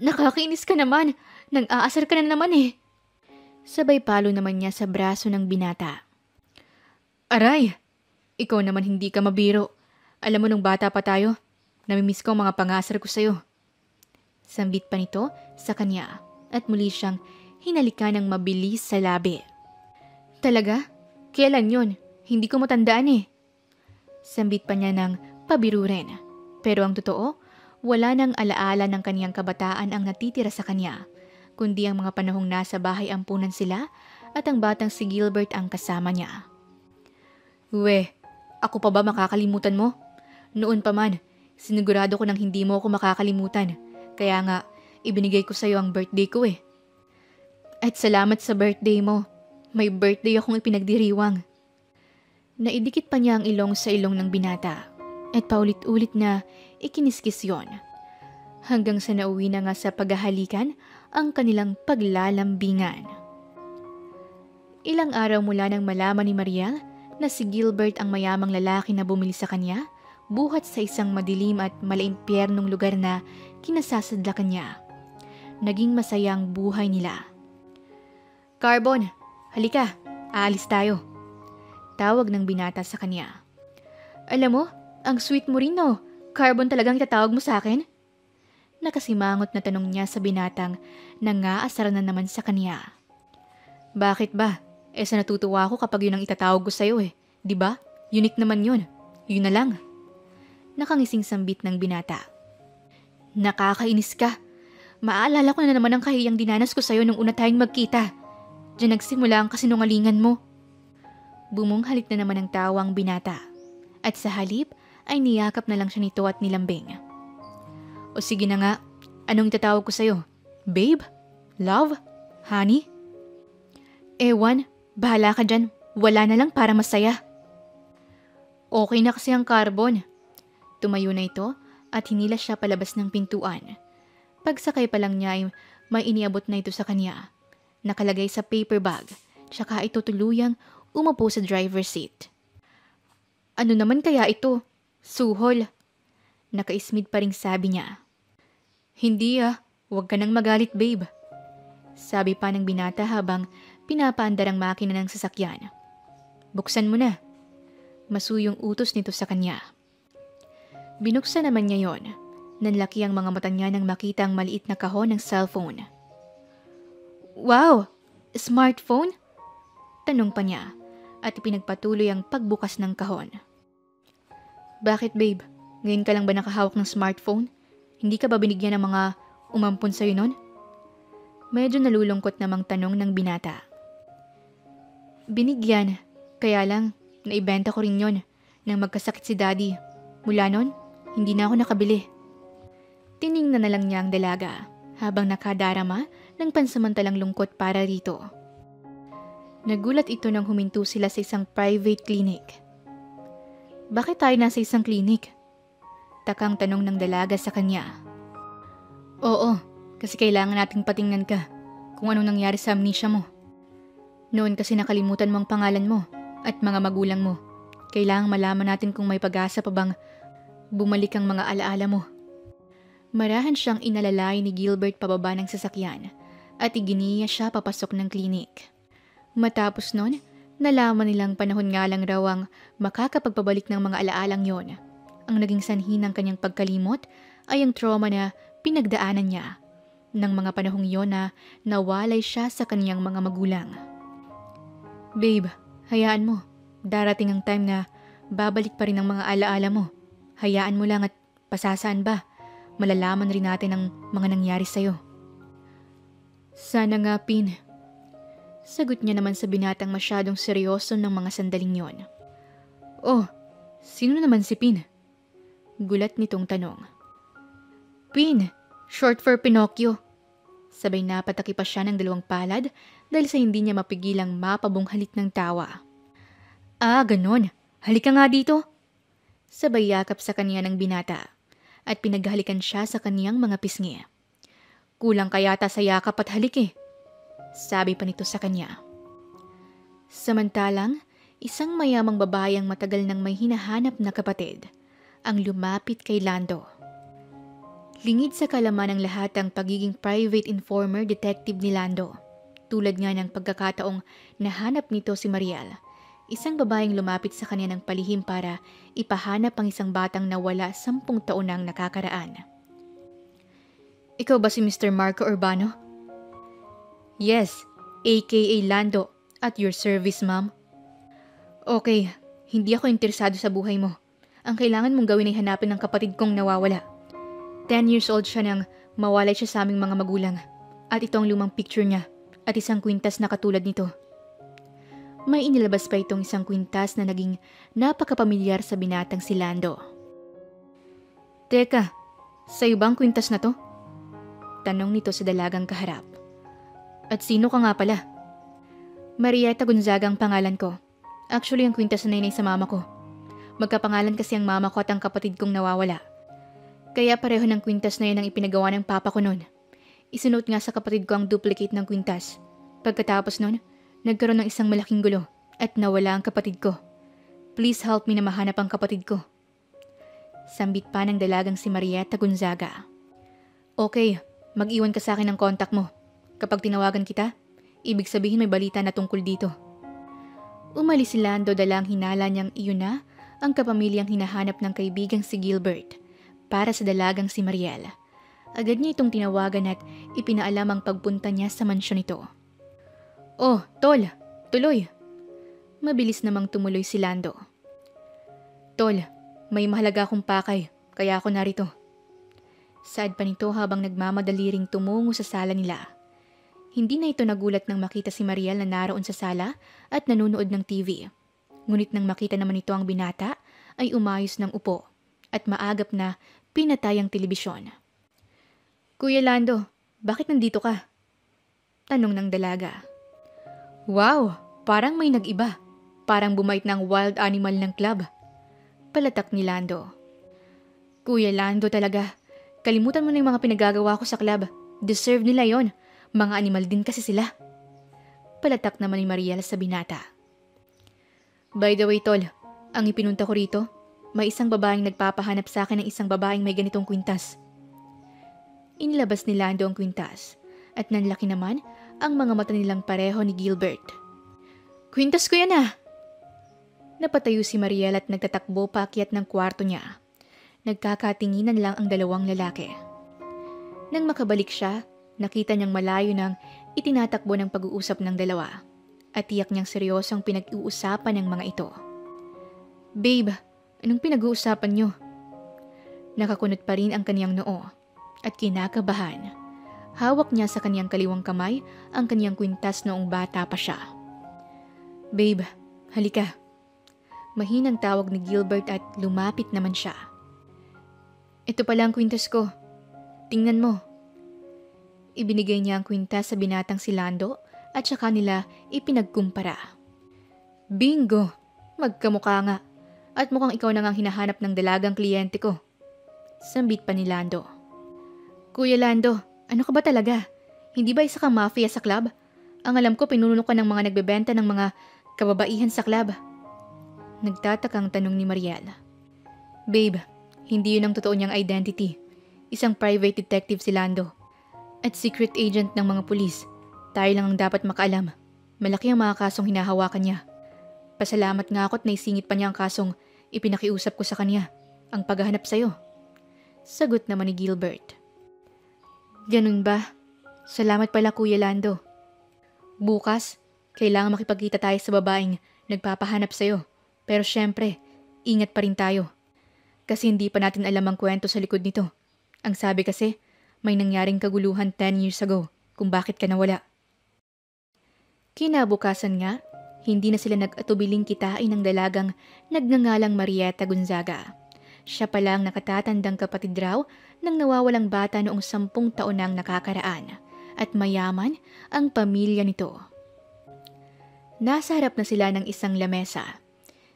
A: "Nakakainis ka naman, nang-aasar ka na naman eh." Sabay palo naman niya sa braso ng binata. "Aray, ikaw naman hindi ka mabiro. Alam mo nung bata pa tayo, namimiss ko ang mga pangasar ko sa'yo." Sambit pa nito sa kanya at muli siyang hinalikan ng mabilis sa labi. "Talaga? Kailan yun? Hindi ko matandaan eh." Sambit pa niya ng pabiro rin. Pero ang totoo, wala nang alaala ng kaniyang kabataan ang natitira sa kanya, kundi ang mga panahong nasa bahay ampunan sila at ang batang si Gilbert ang kasama niya. "We, ako pa ba makakalimutan mo? Noon pa man, sinigurado ko nang hindi mo ako makakalimutan. Kaya nga, ibinigay ko sa'yo ang birthday ko eh." "At salamat sa birthday mo. May birthday akong ipinagdiriwang." Naidikit pa niya ang ilong sa ilong ng binata at paulit-ulit na ikiniskis yon. Hanggang sa nauwi na nga sa paghahalikan ang kanilang paglalambingan. Ilang araw mula nang malaman ni Mariel na si Gilbert ang mayamang lalaki na bumili sa kanya, buhat sa isang madilim at malaimpyernong lugar na kinasasadlakan niya. Naging masaya ang buhay nila. "Carbon, halika, aalis tayo." Tawag ng binata sa kanya. "Alam mo, ang sweet mo rin no. Carbon talagang itatawag mo sa akin?" Nakasimangot na tanong niya sa binatang nangaasar na naman sa kanya. "Bakit ba? Sa natutuwa ako kapag yun ang itatawag ko sa'yo eh. Diba? Unique naman yun. Yun na lang." Nakangising sambit ng binata. "Nakakainis ka. Maaalala ko na naman ang kahiyang dinanas ko sa'yo nung una tayong magkita. Diyan nagsimula ang kasinungalingan mo." Bumunghalit na naman ang tawa ang binata. At sa halip ay niyakap na lang siya nito at nilambing. "O sige na nga, anong itatawag ko sa'yo? Babe? Love? Honey?" "Ewan, bahala ka dyan. Wala na lang para masaya." "Okay na kasi ang Carbon." Tumayo na ito at hinila siya palabas ng pintuan. Pagsakay pa lang niya ay may iniabot na ito sa kanya. Nakalagay sa paper bag, tsaka ito tuluyang umupo sa driver's seat. "Ano naman kaya ito? Suhol." Nakaismid pa ring sabi niya. "Hindi huwag ka nang magalit babe." Sabi pa ng binata habang pinapaandar ang makina ng sasakyan. "Buksan mo na." Masuyong utos nito sa kanya. Binuksan naman niya yon. Nanlaki ang mga mata niya nang makita ang maliit na kahon ng cellphone. "Wow! Smartphone?" Tanong pa niya at ipinagpatuloy ang pagbukas ng kahon. "Bakit babe? Ngayon ka lang ba nakahawak ng smartphone? Hindi ka ba binigyan ng mga umampon sa'yo nun?" Medyo nalulungkot namang tanong ng binata. Binigyan. Kaya lang, naibenta ko rin yon nang magkasakit si Daddy. Mula nun, hindi na ako nakabili. Tiningnan na lang niya ang dalaga habang nakadarama ng pansamantalang lungkot para rito. Nagulat ito nang huminto sila sa isang private clinic. Bakit tayo nasa isang clinic? Takang tanong ng dalaga sa kanya. Oo, kasi kailangan nating patingnan ka kung anong nangyari sa amnesia mo. Noon kasi nakalimutan mo ang pangalan mo at mga magulang mo. Kailangang malaman natin kung may pag-asa pa bang bumalik ang mga alaala mo. Marahan siyang inalalay ni Gilbert pababa ng sasakyan at iginiya siya papasok ng klinik. Matapos nun, nalaman nilang panahon nga lang raw ang makakapagpabalik ng mga alaalang yon. Ang naging sanhi ng kanyang pagkalimot ay ang trauma na pinagdaanan niya ng mga panahong yon na nawalay siya sa kanyang mga magulang. Babe, hayaan mo. Darating ang time na babalik pa rin ang mga alaala mo. Hayaan mo lang at pasasaan ba? Malalaman rin natin ang mga nangyari sa'yo. Sana nga, Pin. Sagot niya naman sa binatang masyadong seryoso ng mga sandaling yon. Oh, sino naman si Pin? Gulat nitong tanong. Pin, short for Pinocchio. Sabay napataki pa siya ng 2 palad dahil sa hindi niya mapigilang mapabunghalit ng tawa. Ah, ganon. Halika nga dito. Sabay yakap sa kanya ng binata at pinaghalikan siya sa kaniyang mga pisngi. Kulang kayata sa yakap at halik eh. Sabi pa nito sa kanya. Samantalang, isang mayamang babae ang matagal nang may hinahanap na kapatid ang lumapit kay Lando. Lingid sa kalaman ng lahat ang pagiging private informer detective ni Lando. Tulad nga ng pagkakataong nahanap nito si Mariel, isang babaeng lumapit sa kanya ng palihim para ipahanap ang isang batang nawala 10 taon nang nakakaraan. Ikaw ba si Mr. Marco Urbano? Yes, aka Lando, at your service, ma'am. Okay, hindi ako interesado sa buhay mo. Ang kailangan mong gawin ay hanapin ang kapatid kong nawawala. 10 years old siya nang mawalay siya sa aming mga magulang. At ito ang lumang picture niya at isang kwintas na katulad nito. May inilabas pa itong isang kwintas na naging napakapamilyar sa binatang si Lando. Teka, sa'yo ba ang kwintas na to? Tanong nito sa dalagang kaharap. At sino ka nga pala? Marieta Gonzaga ang pangalan ko. Actually, ang kwintas na yun ay sa mama ko. Magkapangalan kasi ang mama ko at ang kapatid kong nawawala. Kaya pareho ng kwintas na yun ang ipinagawa ng papa ko noon. Isinuot nga sa kapatid ko ang duplicate ng kwintas. Pagkatapos noon, nagkaroon ng isang malaking gulo at nawala ang kapatid ko. Please help me na mahanap ang kapatid ko. Sambit pa ng dalagang si Marieta Gonzaga. Okay, mag-iwan ka sa akin ng kontak mo. Kapag tinawagan kita, ibig sabihin may balita na tungkol dito. Umalis si Lando dala ang hinala niyang iyon na ang kapamilyang hinahanap ng kaibigang si Gilbert para sa dalagang si Mariel. Agad niya itong tinawagan at ipinaalam ang pagpunta niya sa mansyon nito. Oh, Tol, tuloy. Mabilis namang tumuloy si Lando. Tol, may mahalaga akong pakay, kaya ako narito. Saad pa nito habang nagmamadali ring tumungo sa sala nila. Hindi na ito nagulat nang makita si Mariel na naroon sa sala at nanonood ng TV. Ngunit nang makita naman ito ang binata, ay umayos ng upo at maagap na pinatay ang telebisyon. Kuya Lando, bakit nandito ka? Tanong ng dalaga. Wow, parang may nag-iba. Parang bumait ng wild animal ng club. Palatak ni Lando. Kuya Lando talaga. Kalimutan mo na yung mga pinagagawa ko sa club. Deserve nila yon. Mga animal din kasi sila. Palatak naman ni Mariel sa binata. By the way, Tol, ang ipinunta ko rito, may isang babaeng nagpapahanap sa akin ng isang babaeng may ganitong kwintas. Inilabas ni Lando ang kwintas at nanlaki naman ang mga mata nilang pareho ni Gilbert. Kwintas ko yan ah! Napatayo si Mariel at nagtatakbo paakyat ng kwarto niya. Nagkakatinginan lang ang dalawang lalaki. Nang makabalik siya, nakita niyang malayo nang itinatakbo ng pag-uusap ng dalawa at tiyak niyang seryosong pinag-uusapan ng mga ito. Babe, anong pinag-uusapan niyo? Nakakunot pa rin ang kaniyang noo at kinakabahan. Hawak niya sa kaniyang kaliwang kamay ang kaniyang kwintas noong bata pa siya. Babe, halika. Mahinang tawag ni Gilbert at lumapit naman siya. Ito pala ang kwintas ko. Tingnan mo. Ibinigay niya ang kwintas sa binatang si Lando at saka nila ipinagkumpara. Bingo! Magkamukha nga. At mukhang ikaw na ngang hinahanap ng dalagang kliyente ko. Sambit pa ni Lando. Kuya Lando, ano ka ba talaga? Hindi ba isa kang mafia sa club? Ang alam ko pinuno ka ng mga nagbebenta ng mga kababaihan sa club. Nagtatakang tanong ni Mariel. Babe, hindi yun ang totoo niyang identity. Isang private detective si Lando. At secret agent ng mga pulis. Tayo lang ang dapat makaalam. Malaki ang mga kasong hinahawakan niya. Pasalamat nga ako't naisingit pa niya ang kasong ipinakiusap ko sa kanya. Ang paghahanap sa'yo. Sagot naman ni Gilbert. Ganun ba? Salamat pala Kuya Lando. Bukas, kailangan makipagkita tayo sa babaeng nagpapahanap sa'yo. Pero syempre, ingat pa rin tayo. Kasi hindi pa natin alam ang kwento sa likod nito. Ang sabi kasi, may nangyaring kaguluhan 10 years ago kung bakit ka nawala. Kinabukasan nga, hindi na sila nag-atubiling kitain ng dalagang nagngangalang Marieta Gonzaga. Siya pala ang nakatatandang kapatid raw ng nawawalang bata noong 10 taon nang nakakaraan at mayaman ang pamilya nito. Nasa harap na sila ng isang lamesa.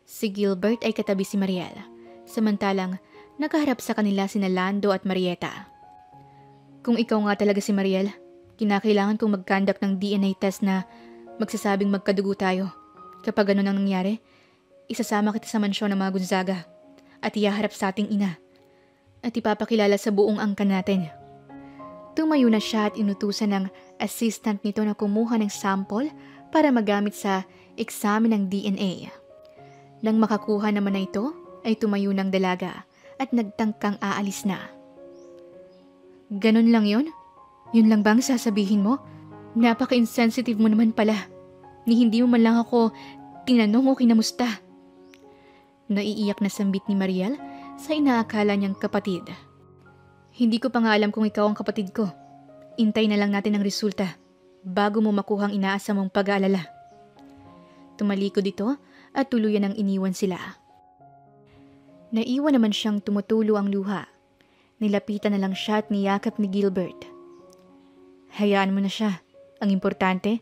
A: Si Gilbert ay katabi si Mariel, samantalang nakaharap sa kanila sina Lando at Marieta. Kung ikaw nga talaga si Mariel, kinakailangan kong mag-conduct ng DNA test na magsasabing magkadugo tayo. Kapag ganun ang nangyari, isasama kita sa mansyon ng mga Gonzaga at ihaharap sa ating ina at ipapakilala sa buong angkan natin. Tumayo na siya at inutusan ng assistant nito na kumuha ng sample para magamit sa eksamen ng DNA. Nang makakuha naman na ito, ay tumayo ng dalaga at nagtangkang aalis na. Ganun lang yun? Yun lang bang sasabihin mo? Napaka-insensitive mo naman pala. Ni hindi mo man lang ako tinanong o kinamusta. Naiiyak na sambit ni Mariel sa inaakala niyang kapatid. Hindi ko pa nga alam kung ikaw ang kapatid ko. Intay na lang natin ang resulta bago mo makuha ang inaasa mong pag-aalala. Tumalikod ito at tuluyan ang iniwan sila. Naiwan naman siyang tumutulo ang luha. Nilapitan na lang siya at niyakap ni Gilbert. Hayaan mo na siya. Ang importante,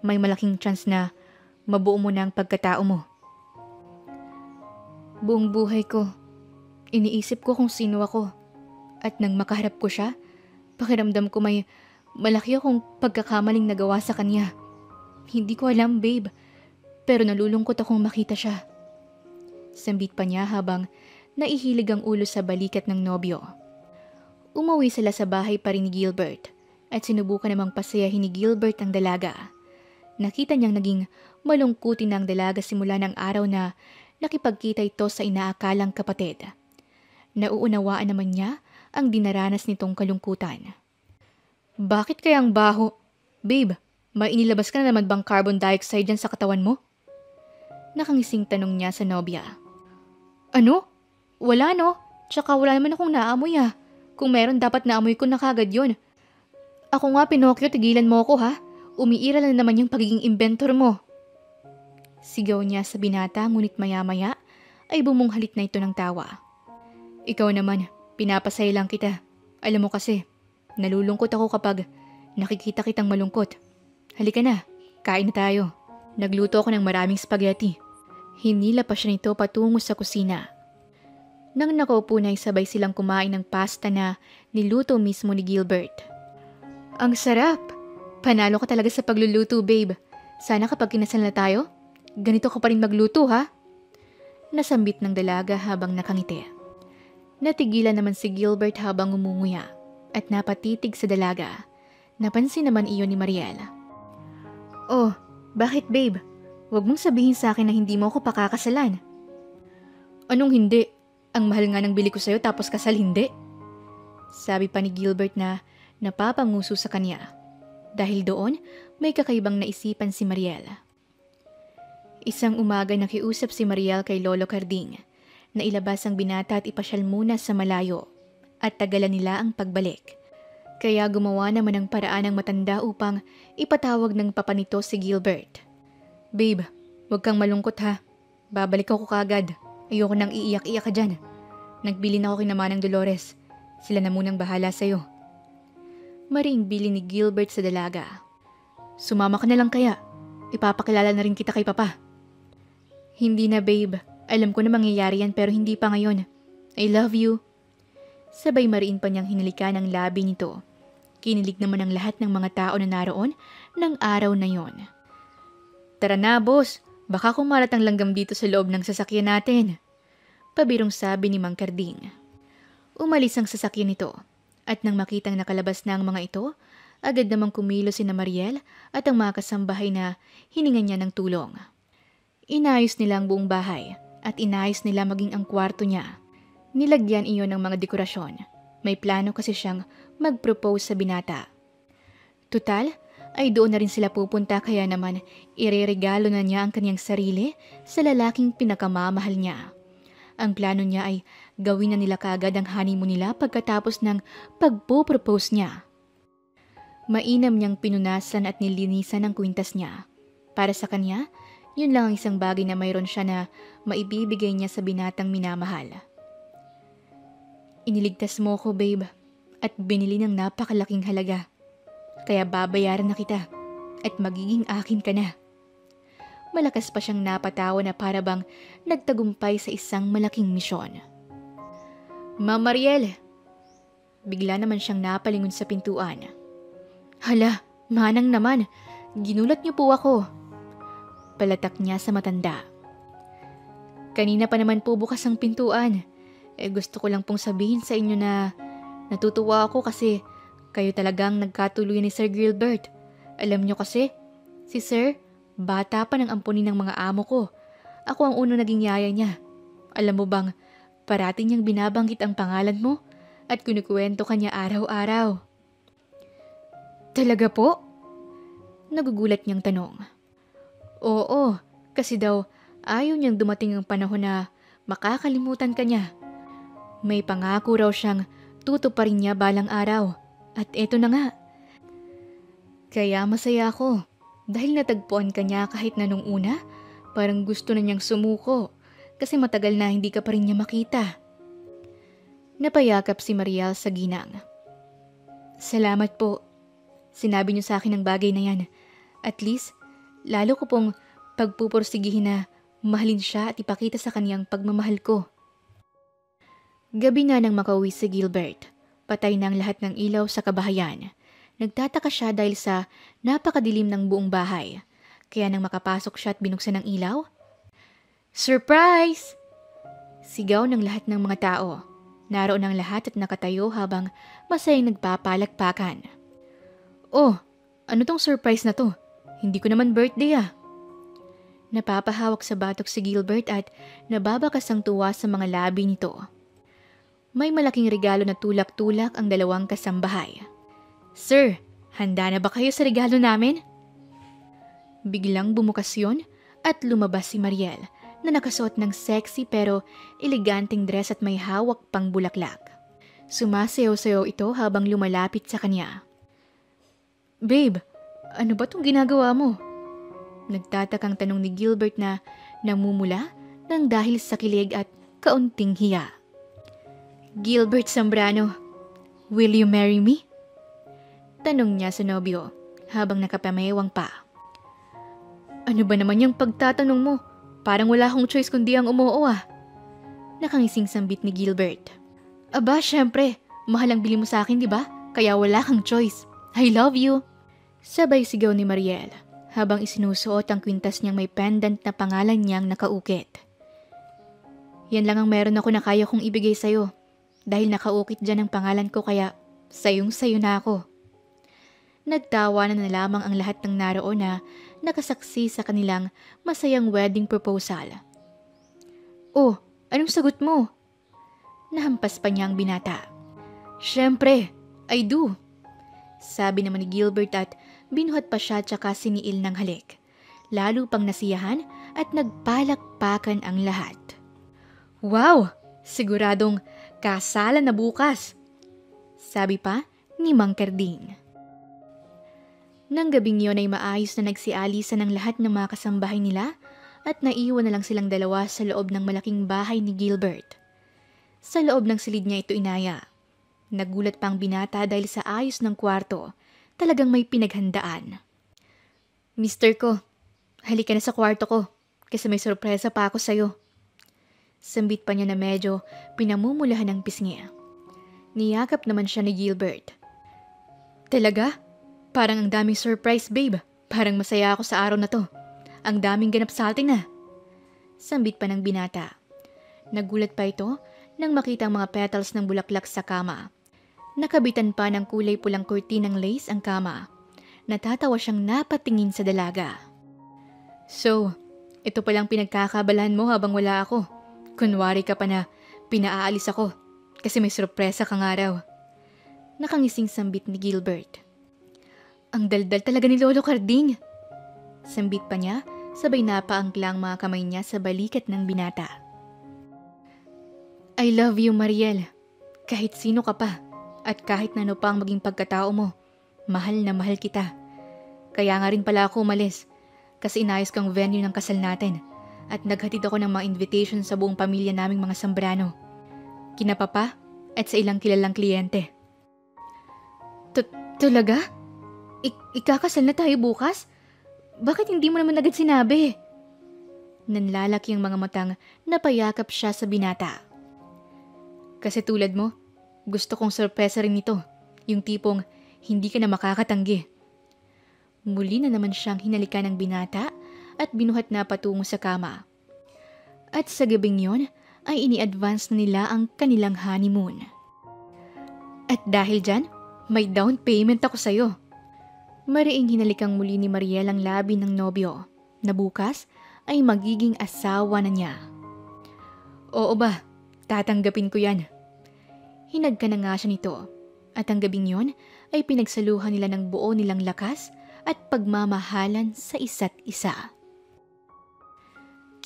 A: may malaking chance na mabuo mo na ang pagkatao mo. Buong buhay ko, iniisip ko kung sino ako. At nang makaharap ko siya, pakiramdam ko may malaki akong pagkakamaling nagawa sa kanya. Hindi ko alam, babe, pero nalulungkot akong makita siya. Sambit pa niya habang naihilig ang ulo sa balikat ng nobyo. Umuwi sila sa bahay pa rin ni Gilbert at sinubukan namang pasayahin ni Gilbert ang dalaga. Nakita niyang naging malungkutin ang dalaga simula ng araw na nakipagkita ito sa inaakalang kapatid. Nauunawaan naman niya ang dinaranas nitong kalungkutan. Bakit kayang baho? Babe, may inilabas ka na naman bang carbon dioxide dyan sa katawan mo? Nakangising tanong niya sa nobya. Ano? Wala no? Tsaka wala naman akong naamoy ah. Kung meron dapat naamoy ko na kagad yun. Ako nga Pinocchio, tigilan mo ako ha. Umiiral na naman yung pagiging inventor mo. Sigaw niya sa binata ngunit maya-maya ay bumunghalit na ito ng tawa. Ikaw naman, pinapasaya lang kita. Alam mo kasi, nalulungkot ako kapag nakikita kitang malungkot. Halika na, kain na tayo. Nagluto ako ng maraming spaghetti. Hinila pa siya nito patungo sa kusina. Nang nakaupo na sabay silang kumain ng pasta na niluto mismo ni Gilbert. Ang sarap! Panalo ka talaga sa pagluluto, babe. Sana kapag kinasal na tayo, ganito ka pa rin magluto, ha? Nasambit ng dalaga habang nakangiti. Natigilan naman si Gilbert habang umunguya at napatitig sa dalaga. Napansin naman iyon ni Mariel. Oh, bakit babe? Huwag mong sabihin sa akin na hindi mo ako pakakasalan. Anong hindi? Ang mahal nga ng bili ko sa'yo tapos kasal hindi? Sabi pa ni Gilbert na napapanguso sa kanya. Dahil doon, may kakaibang naisipan si Mariel. Isang umaga nakiusap si Mariel kay Lolo Carding na ilabas ang binata at ipasyal muna sa malayo at tagalan nila ang pagbalik. Kaya gumawa naman ng paraan ng matanda upang ipatawag ng papa nito si Gilbert. Babe, Huwag kang malungkot ha. Babalik ako kaagad. Ayoko nang iiyak-iyak ka dyan. Nagbili na ako kina Manang Dolores. Sila na munang bahala sa'yo. Maring bili ni Gilbert sa dalaga. Sumama ka na lang kaya. Ipapakilala na rin kita kay Papa. Hindi na babe. Alam ko na mangyayari yan pero hindi pa ngayon. I love you. Sabay mariin pa niyang hinalikan ang labi nito. Kinilig naman ang lahat ng mga tao na naroon ng araw na yon. Tara na boss. Baka kumalat ang langgam dito sa loob ng sasakyan natin. Pabirong sabi ni Mang Karding. Umalis ang sasakyan nito. At nang makitang nakalabas na ang mga ito, agad namang kumilos si Mariel at ang mga kasambahay na hiningan niya ng tulong. Inayos nila ang buong bahay at inayos nila maging ang kwarto niya. Nilagyan iyon ng mga dekorasyon. May plano kasi siyang mag-propose sa binata. Tutal, ay doon na rin sila pupunta kaya naman ireregalo na niya ang kanyang sarili sa lalaking pinakamamahal niya. Ang plano niya ay gawin na nila kaagad ang honeymoon nila pagkatapos ng pagpo-propose niya. Mainam niyang pinunasan at nilinisan ang kwintas niya. Para sa kanya, yun lang ang isang bagay na mayroon siya na maibibigay niya sa binatang minamahal. Iniligtas mo ko, babe, at binili ng napakalaking halaga. Kaya babayaran na kita at magiging akin ka na. Malakas pa siyang napatawa na para bang nagtagumpay sa isang malaking misyon. Ma'am Mariel! Bigla naman siyang napalingon sa pintuan. Hala, Manang naman, ginulat niyo po ako. Palatak niya sa matanda. Kanina pa naman po bukas ang pintuan. Gusto ko lang pong sabihin sa inyo na natutuwa ako kasi kayo talagang nagkatuloy ni Sir Gilbert. Alam niyo kasi, si Sir, bata pa ng ampunin ng mga amo ko. Ako ang unang naging yaya niya. Alam mo bang, parati niyang binabanggit ang pangalan mo at kinukwento ka niya araw-araw. Talaga po? Nagugulat niyang tanong. Oo, kasi daw ayaw niyang dumating ang panahon na makakalimutan ka niya. May pangako raw siyang tutuparin niya balang araw. At eto na nga. Kaya masaya ako dahil natagpuan ka niya kahit na nung una, parang gusto na niyang sumuko kasi matagal na hindi ka pa rin niya makita. Napayakap si Mariel sa ginang. Salamat po. Sinabi niyo sa akin ang bagay na yan. At least, lalo ko pong pagpupursigihin na mahalin siya at ipakita sa kaniyang pagmamahal ko. Gabi na nang makauwi si Gilbert. Patay na ang lahat ng ilaw sa kabahayan. Nagtataka siya dahil sa napakadilim ng buong bahay. Kaya nang makapasok siya at binuksan ng ilaw, surprise! Sigaw ng lahat ng mga tao. Naroon ang lahat at nakatayo habang masayang nagpapalakpakan. Oh, ano tong surprise na to? Hindi ko naman birthday ah. Napapahawak sa batok si Gilbert at nababakas ang tuwa sa mga labi nito. May malaking regalo na tulak-tulak ang dalawang kasambahay. Sir, handa na ba kayo sa regalo namin? Biglang bumukas yun at lumabas si Mariel na nakasuot ng sexy pero eleganteng dress at may hawak pang bulaklak. Sumasayaw-sayaw ito habang lumalapit sa kanya. Babe, ano ba tong ginagawa mo? Nagtatakang tanong ni Gilbert na namumula ng dahil sa kilig at kaunting hiya. Gilbert Zambrano, will you marry me? Tanong niya sa nobyo habang nakapamewang pa. Ano ba naman yung pagtatanong mo? Parang wala akong choice kundi ang umuo ah. Nakangising sambit ni Gilbert. Aba, syempre, mahal ang bili mo sa akin, di ba? Kaya wala kang choice. I love you. Sabay sigaw ni Mariel habang isinusuot ang kwintas niyang may pendant na pangalan niyang nakaukit. Yan lang ang meron ako na kaya kong ibigay sa'yo. Dahil nakaukit dyan ang pangalan ko kaya sayong-sayo na ako. Nagtawa na lamang ang lahat ng naroon na nakasaksi sa kanilang masayang wedding proposal. Oh, anong sagot mo? Nahampas pa niya ang binata. Syempre, I do. Sabi naman ni Gilbert at binuhat pa siya tsaka siniil ng halik. Lalo pang nasiyahan at nagpalakpakan ang lahat. Wow! Siguradong kasalan na bukas, sabi pa ni Mang Karding. Nang gabing yon ay maayos na nagsialisan ng lahat ng mga kasambahay nila at naiwan na lang silang dalawa sa loob ng malaking bahay ni Gilbert. Sa loob ng silid niya ito inaya. Nagulat pa ang binata dahil sa ayos ng kwarto, talagang may pinaghandaan. Mister ko, halika na sa kwarto ko kasi may sorpresa pa ako sa'yo. Sambit pa niya na medyo pinamumulahan ng pisngi. Niyakap naman siya ni Gilbert. Talaga? Parang ang daming surprise, babe. Parang masaya ako sa araw na to. Ang daming ganap sa atin na. Sambit pa ng binata. Nagulat pa ito nang makita ang mga petals ng bulaklak sa kama. Nakabitan pa ng kulay pulang kurtinang lace ang kama. Natatawa siyang napatingin sa dalaga. So, ito palang pinagkakabalahan mo habang wala ako. Kunwari ka pa na pinaalis ako kasi may sorpresa kang araw. Nakangising sambit ni Gilbert. Ang daldal talaga ni Lolo Carding. Sambit pa niya, sabay napaangklang mga kamay niya sa balikat ng binata. I love you, Mariel. Kahit sino ka pa, at kahit na ano pa ang maging pagkatao mo, mahal na mahal kita. Kaya nga rin pala ako umalis, kasi inayos kang venue ng kasal natin, at naghatid ako ng mga invitation sa buong pamilya naming mga Zambrano. Kina Papa, at sa ilang kilalang kliyente. Talaga? Ikakasal na tayo bukas? Bakit hindi mo naman agad sinabi? Nanlalaki ang mga matang napayakap siya sa binata. Kasi tulad mo, gusto kong sorpresa rin ito. Yung tipong hindi ka na makakatanggi. Muli na naman siyang hinalikan ng binata at binuhat na patungo sa kama. At sa gabing yon ay ini-advance na nila ang kanilang honeymoon. At dahil dyan, may down payment ako sa'yo. Mariing hinalikang muli ni Mariel ang labi ng nobyo na bukas ay magiging asawa na niya. Oo ba, tatanggapin ko yan. Hinagka na nga siya nito at ang gabing yon ay pinagsaluhan nila ng buo nilang lakas at pagmamahalan sa isa't isa.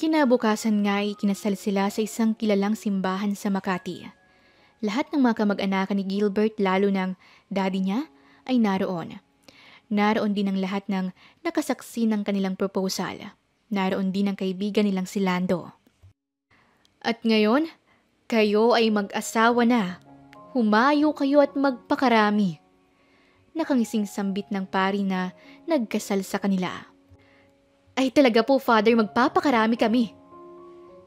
A: Kinabukasan nga ay kinasal sila sa isang kilalang simbahan sa Makati. Lahat ng mga kamag-anakan ni Gilbert lalo ng daddy niya ay naroon. Naroon din ang lahat ng nakasaksi ng kanilang proposal. Naroon din ang kaibigan nilang si Lando. At ngayon, kayo ay mag-asawa na. Humayo kayo at magpakarami. Nakangising sambit ng pari na nagkasal sa kanila. Ay talaga po, Father, magpapakarami kami.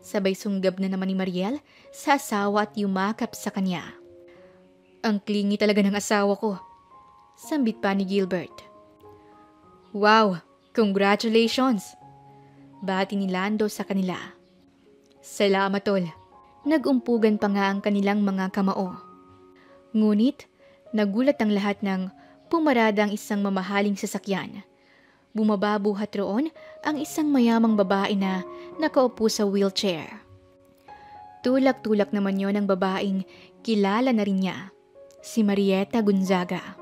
A: Sabay sunggab na naman ni Mariel sa asawa at yumakap sa kanya. Ang klingi talaga ng asawa ko. Sambit pa ni Gilbert. Wow, congratulations! Bati ni Lando sa kanila. Salamat tol. Nag-umpugan pa nga ang kanilang mga kamao. Ngunit, nagulat ang lahat ng pumarada ang isang mamahaling sasakyan. Bumababuhat roon ang isang mayamang babae na nakaupo sa wheelchair. Tulak-tulak naman yon ang babaeng kilala na rin niya, si Marieta Gonzaga.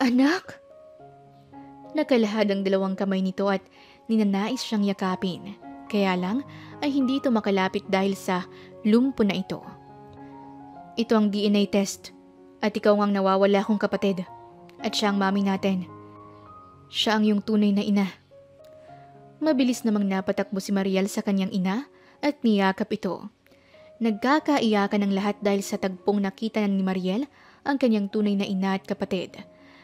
A: Anak? Nakalahad ang dalawang kamay nito at ninanais siyang yakapin. Kaya lang ay hindi ito makalapit dahil sa lumpo na ito. Ito ang DNA test at ikaw ang nawawala kong kapatid at siya ang mami natin. Siya ang iyong tunay na ina. Mabilis namang napatakbo si Mariel sa kanyang ina at niyakap ito. Nagkakaiyakan ang lahat dahil sa tagpong nakita ni Mariel ang kanyang tunay na ina at kapatid.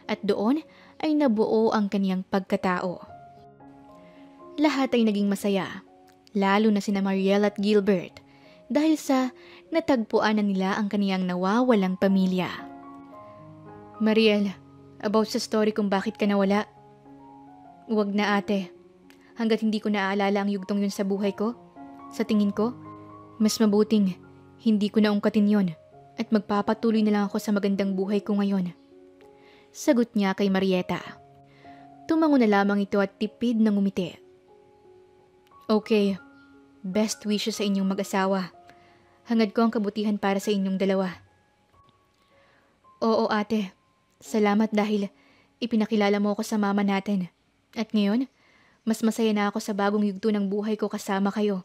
A: At doon ay nabuo ang kanyang pagkatao. Lahat ay naging masaya, lalo na sina Mariel at Gilbert dahil sa natagpuan na nila ang kaniyang nawawalang pamilya. Mariel, about sa story kung bakit ka nawala. Huwag na ate. Hanggat hindi ko naaalala ang yugtong yun sa buhay ko, sa tingin ko, mas mabuting hindi ko naungkatin yun at magpapatuloy na lang ako sa magandang buhay ko ngayon. Sagot niya kay Marieta. Tumango na lamang ito at tipid na ngumiti. Okay, best wishes sa inyong mag-asawa. Hangad ko ang kabutihan para sa inyong dalawa. Oo ate, salamat dahil ipinakilala mo ako sa mama natin. At ngayon, mas masaya na ako sa bagong yugto ng buhay ko kasama kayo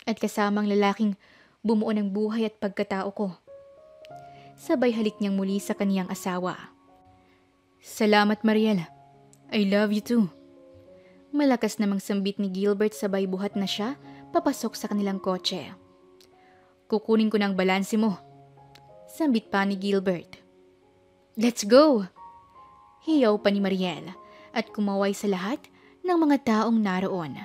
A: at kasama ang lalaking bumuo ng buhay at pagkatao ko. Sabay halik niyang muli sa kaniyang asawa. Salamat Mariel. I love you too. Malakas namang sambit ni Gilbert sabay buhat na siya papasok sa kanilang kotse. Kukunin ko na ang balanse mo. Sambit pa ni Gilbert. Let's go! Hiyaw pa ni Mariel at kumaway sa lahat ng mga taong naroon.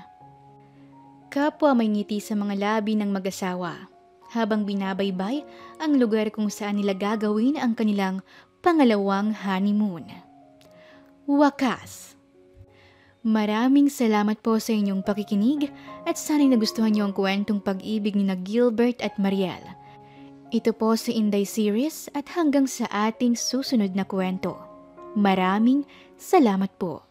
A: Kapwa may ngiti sa mga labi ng mag-asawa habang binabaybay ang lugar kung saan nila gagawin ang kanilang pangalawang honeymoon. Wakas! Maraming salamat po sa inyong pakikinig at sana'y nagustuhan niyo ang kwentong pag-ibig ni na Gilbert at Mariel. Ito po si Inday Series at hanggang sa ating susunod na kwento. Maraming salamat po.